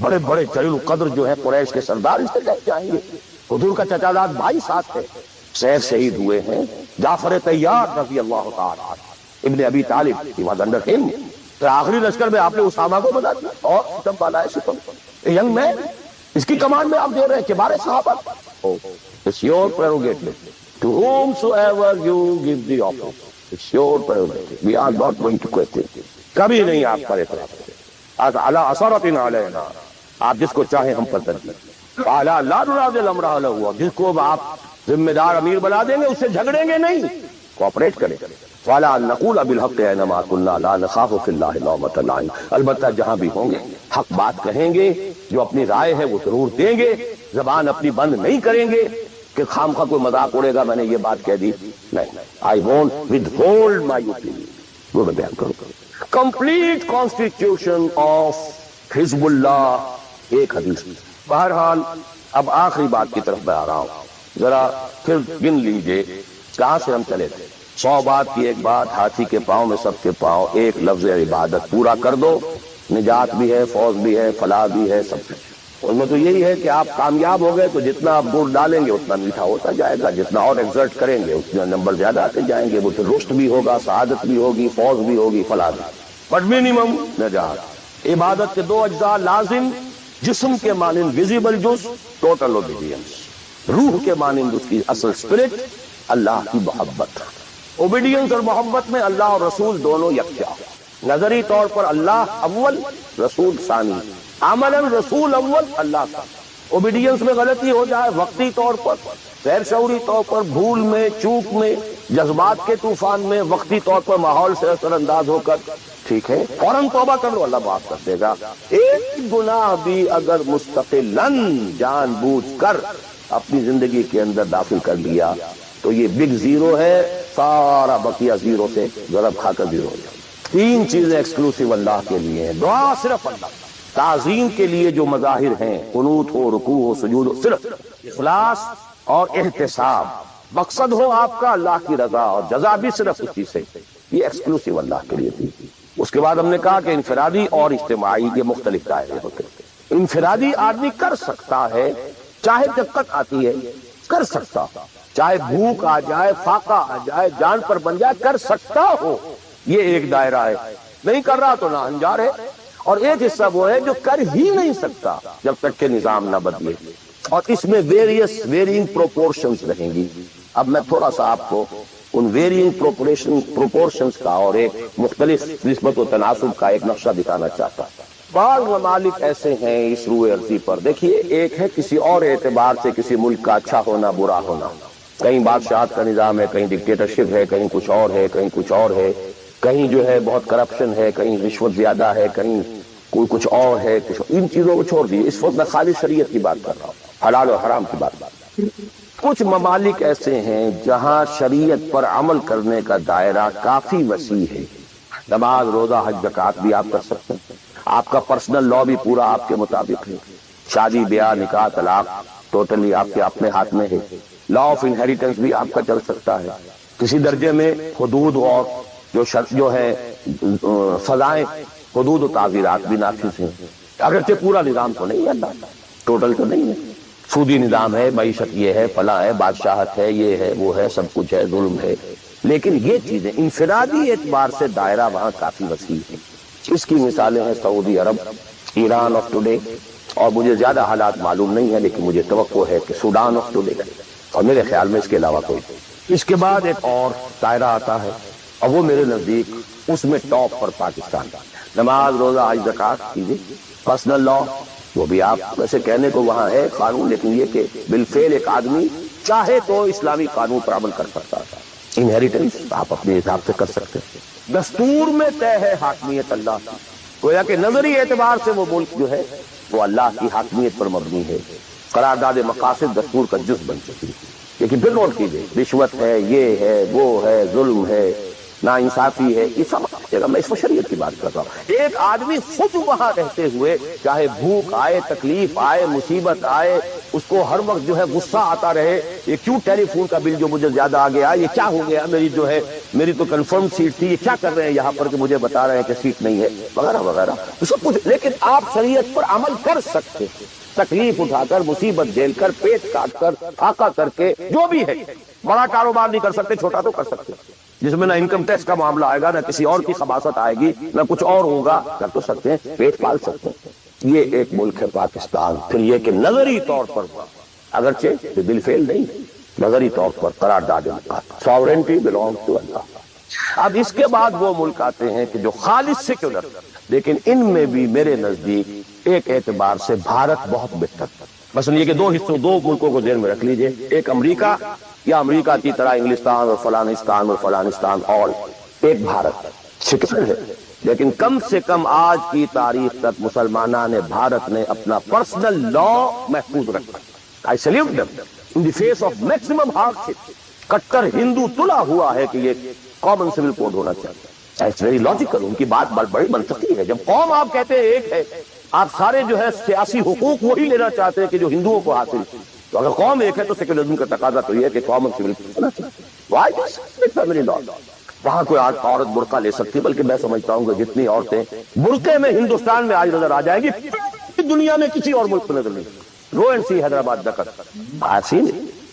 بڑے بڑے جلیل القدر جو ہے قریش کے سردار اس سے کہہ جائیں گے. حضور کا چچا زاد بھائی ساتھ ہے. سیف شہید ہوئے ہیں جعفر طیار رضی اللہ تعالی عنہ ابن ابی طالب. he was under him. تو آخری لشکر میں آپ نے اسامہ کو بنا دیا اور ستم والا ہے ستم. ینگ مین اس کی کمانڈ میں آپ دے رہے ہیں کبار صحابہ. It's your prerogative. To whomsoever you give the office, it's your prerogative. We are not going to question. کبھی نہیں آپ پر اعتراض کریں. علی اثرۃ علینا، آپ جس کو چاہیں ہم پر ترجیح. اعلیٰ لا نراض الامر ہوا، جس کو آپ ذمہ دار امیر بنا دیں گے اس سے جھگڑیں گے نہیں، کوآپریٹ کریں. وَلَا نَقُولَ بِالْحَقِّ أَيْنَمَا كُنَّا لَا نَخَافُ فِي اللَّهِ لَوْمَةَ لَائِمٍ. البتہ جہاں بھی ہوں گے حق بات کہیں گے، جو اپنی رائے ہے وہ ضرور دیں گے، زبان اپنی بند نہیں کریں گے کہ خامخواہ کوئی مذاق اڑے گا میں نے یہ بات کہہ دی. نہیں، I won't withhold my opinion. وہ میں بیان کروں. کمپلیٹ کانسٹیٹیوشن آف حزب اللہ ایک حدیث. بہرحال اب آخری بات کی طرف میں آ رہا ہوں. ذرا پھر گن لیجئے کہاں سے ہم چلے تھے. 100 بات کی ایک بات، ہاتھی کے پاؤں میں سب کے پاؤں. ایک لفظ عبادت پورا کر دو، نجات بھی ہے، فوز بھی ہے، فلاح بھی ہے، سب کچھ. ان میں تو یہی ہے کہ آپ کامیاب ہو گئے تو جتنا آپ گڑ ڈالیں گے اتنا میٹھا ہوتا جائے گا، جتنا اور ایگزرٹ کریں گے اتنا نمبر زیادہ آتے جائیں گے. وہ پھر رشد بھی ہوگا، سعادت بھی ہوگی، فوز بھی ہوگی، فلاح بھی. بٹ منیمم نجات. عبادت کے 2 اجزاء لازم. جسم کے مانند ویزیبل جز، ٹوٹل اوبیڈینس. روح کے مانند اس کی اصل اسپرٹ، اللہ کی محبت. اوبیڈینس اور محبت میں اللہ اور رسول دونوں یکجا. نظری طور پر اللہ اول، رسول ثانی. عملاً رسول اول، اللہ ثانی. اوبیڈینس میں غلطی ہو جائے وقتی طور پر، غیر شعوری طور پر، بھول میں، چوک میں، جذبات کے طوفان میں، وقتی طور پر ماحول سے اثر انداز ہو کر، ٹھیک ہے فوراً توبہ کر لو، اللہ معاف کر دے گا. ایک گناہ بھی اگر مستقلاً جان بوجھ کر اپنی زندگی کے اندر داخل کر لیا تو یہ بگ زیرو ہے، سارا بقیہ زیرو سے ضرب کھا کر زیرو ہو جائے. 3 چیزیں ایکسکلوسیو اللہ کے لیے ہیں. دعا صرف اللہ. تعظیم کے لیے جو مظاہر ہیں، قنوت ہو، رکوع ہو، سجود ہو، صرف اخلاص اور احتساب. مقصد ہو آپ کا اللہ کی رضا اور جزا بھی صرف اسی سے. یہ ایکسکلوسیو اللہ کے لیے تھی. اس کے بعد ہم نے کہا کہ انفرادی اور اجتماعی کے مختلف دائرے ہوتے ہیں. انفرادی آدمی کر سکتا ہے، چاہے دقت آتی ہے کر سکتا، چاہے بھوک آ جائے، فاقہ آ جائے، جان پر بن جائے، کر سکتا ہو. یہ ایک دائرہ ہے. نہیں کر رہا تو ناہنجار ہے. اور ایک حصہ وہ ہے جو کر ہی نہیں سکتا جب تک کہ نظام نہ بدلے. اور اس میں ویرینگ پروپورشنز رہیں گی. اب میں تھوڑا سا آپ کو ان ویرینگ پروپورشنز کا اور ایک مختلف نسبت و تناسب کا ایک نقشہ دکھانا چاہتا ہوں. بعض ممالک ایسے ہیں اس روئے ارضی پر، دیکھیے ایک ہے کسی اور اعتبار سے کسی ملک کا اچھا ہونا برا ہونا. کہیں بادشاہت کا نظام ہے، کہیں ڈکٹیٹرشپ ہے، کہیں کچھ اور ہے، کہیں کچھ اور ہے، کہیں جو ہے بہت کرپشن ہے، کہیں رشوت زیادہ ہے، کہیں کوئی کچھ اور ہے. ان چیزوں کو چھوڑ دیے، اس وقت میں خالی شریعت کی بات کر رہا ہوں، حلال و حرام کی بات. کچھ ممالک ایسے ہیں جہاں شریعت پر عمل کرنے کا دائرہ کافی وسیع ہے. نماز، روزہ، حج، زکوٰۃ بھی آپ کر سکتے ہیں. آپ کا پرسنل لا بھی پورا آپ کے مطابق ہے. شادی، بیاہ، نکاح، طلاق ٹوٹلی آپ کے اپنے ہاتھ میں ہے. لا آف انہیریٹنس بھی آپ کا چل سکتا ہے. کسی درجے میں حدود اور جو ہے سزائیں، حدود و تعزیرات بھی نافذ ہیں. اگرچہ پورا نظام تو نہیں ہے، اللہ ٹوٹل تو نہیں ہے. سودی نظام ہے، معیشت یہ ہے، فلاں ہے، بادشاہت ہے، یہ ہے، وہ ہے، سب کچھ ہے، ظلم ہے. لیکن یہ چیزیں انفرادی اعتبار سے دائرہ وہاں کافی وسیع ہے. اس کی مثالیں ہیں سعودی عرب، ایران آف ٹوڈے، اور مجھے زیادہ حالات معلوم نہیں ہے لیکن مجھے توقع ہے کہ سوڈان آف ٹوڈے، اور میرے خیال میں اس کے علاوہ کوئی. اس کے بعد ایک اور دائرہ آتا ہے اور وہ میرے نزدیک اس میں ٹاپ پر پاکستان. نماز، روزہ، حج، زکوٰۃ کیجیے. پرسنل لا وہ بھی آپ ویسے کہنے کو وہاں ہے قانون، لیکن یہ کہ بالفعل ایک آدمی چاہے تو اسلامی قانون پر عمل کر سکتا ہے. انہیریٹنس آپ اپنے حساب سے کر سکتے ہیں. دستور میں طے ہے حاکمیت اللہ کی. گویا کہ نظری اعتبار سے وہ ملک جو ہے وہ اللہ کی حاکمیت پر مبنی ہے. قرارداد مقاصد دستور کا جز بن چکی. لیکن پھر نوٹ کیجیے، رشوت ہے، یہ ہے، وہ ہے، ظلم ہے، ناانصافی ہے، یہ سب میں اس میں شریعت کی بات کر رہا ہوں. ایک آدمی خود وہاں رہتے ہوئے چاہے بھوک آئے، تکلیف آئے، مصیبت آئے، اس کو ہر وقت جو ہے غصہ آتا رہے، یہ کیوں ٹیلی فون کا بل جو مجھے زیادہ آ گیا، یہ کیا ہو گیا، میری تو کنفرم سیٹ تھی، یہ کیا کر رہے ہیں یہاں پر کہ مجھے بتا رہے ہیں کہ سیٹ نہیں ہے، وغیرہ وغیرہ سب کچھ. لیکن آپ شریعت پر عمل کر سکتے، تکلیف اٹھا کر، مصیبت جھیل کر، پیٹ کاٹ کر، فاقہ کر کے، جو بھی ہے. بڑا کاروبار نہیں کر سکتے، چھوٹا تو کر سکتے، جس میں نہ انکم ٹیکس کا معاملہ آئے گا، نہ کسی اور کی خباثت آئے گی، نہ کچھ اور ہوگا، کر تو سکتے ہیں، پیٹ پال سکتے ہیں. یہ ایک ملک ہے پاکستان. پھر یہ کہ نظری طور پر اگرچہ بل فیل نہیں، نظری طور پر قرارداد ساورنٹی بلانگ ٹو اللہ. اب اس کے بعد وہ ملک آتے ہیں کہ جو خالص سیکولر، لیکن ان میں بھی میرے نزدیک ایک اعتبار سے بھارت بہت بہتر. مثلا یہ کہ دو حصوں، دو ملکوں کو ذہن میں رکھ لیجئے، ایک امریکہ یا امریکہ کی طرح انگلستان اور فلانستان اور ایک بھارت سیکولر ہے. لیکن کم سے کم آج کی تاریخ تک مسلمانان نے، بھارت نے اپنا پرسنل لا محفوظ رکھا. I salute them in the face of maximum hardship. کٹر ہندو تلا ہوا ہے کہ یہ کامن سول کوڈ ہونا چاہیے. It's very logical. ان کی بات بڑی منطقی ہے. جب قوم آپ کہتے ہیں ایک ہے، آپ سارے جو ہے سیاسی حقوق وہی لینا چاہتے ہیں کہ جو ہندوؤں کو حاصل، تو اگر قوم ایک ہے تو سیکولرزم کا تقاضا تو یہ ہے کہ کامن سول کوڈ ہونا چاہیے. Why this family law? وہاں کوئی عورت برقع لے سکتی، بلکہ میں سمجھتا ہوں کہ جتنی عورتیں برقعے میں ہندوستان میں آج نظر آ جائیں گی، دنیا میں کسی اور ملک میں نظر نہیں. گو اینڈ سی حیدرآباد دکن،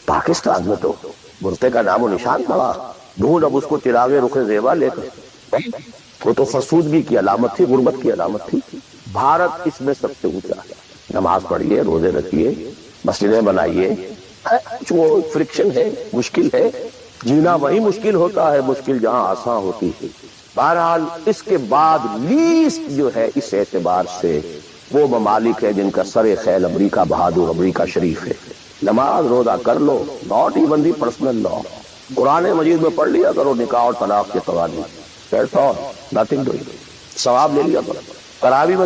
پاکستان میں تو برقعے کا نام و نشان پڑا. ڈھونڈ اب اس کو چراغے رخ زیبا لے کر، وہ تو فرسودگی کی علامت تھی، غربت کی علامت تھی. بھارت اس میں سب سے اونچا ہے. نماز پڑھیے، روزے رکھیے، مسجدیں بنائیے، وہ فرکشن ہے، مشکل ہے. جینا وہی مشکل ہوتا ہے، مشکل جہاں آسان ہوتی ہے. بہرحال اس کے بعد لیسٹ جو ہے اس اعتبار سے وہ ممالک ہے جن کا سر خیل امریکہ بہادر امریکہ شریف ہے. نماز روزہ کر لو، ناٹ ایون دی پرسنل لا. قرآن مجید میں پڑھ لیا کرو نکاح اور طلاق کے قوانین، نتھنگ ڈوئنگ، ثواب لے لیا کرو. تراویح میں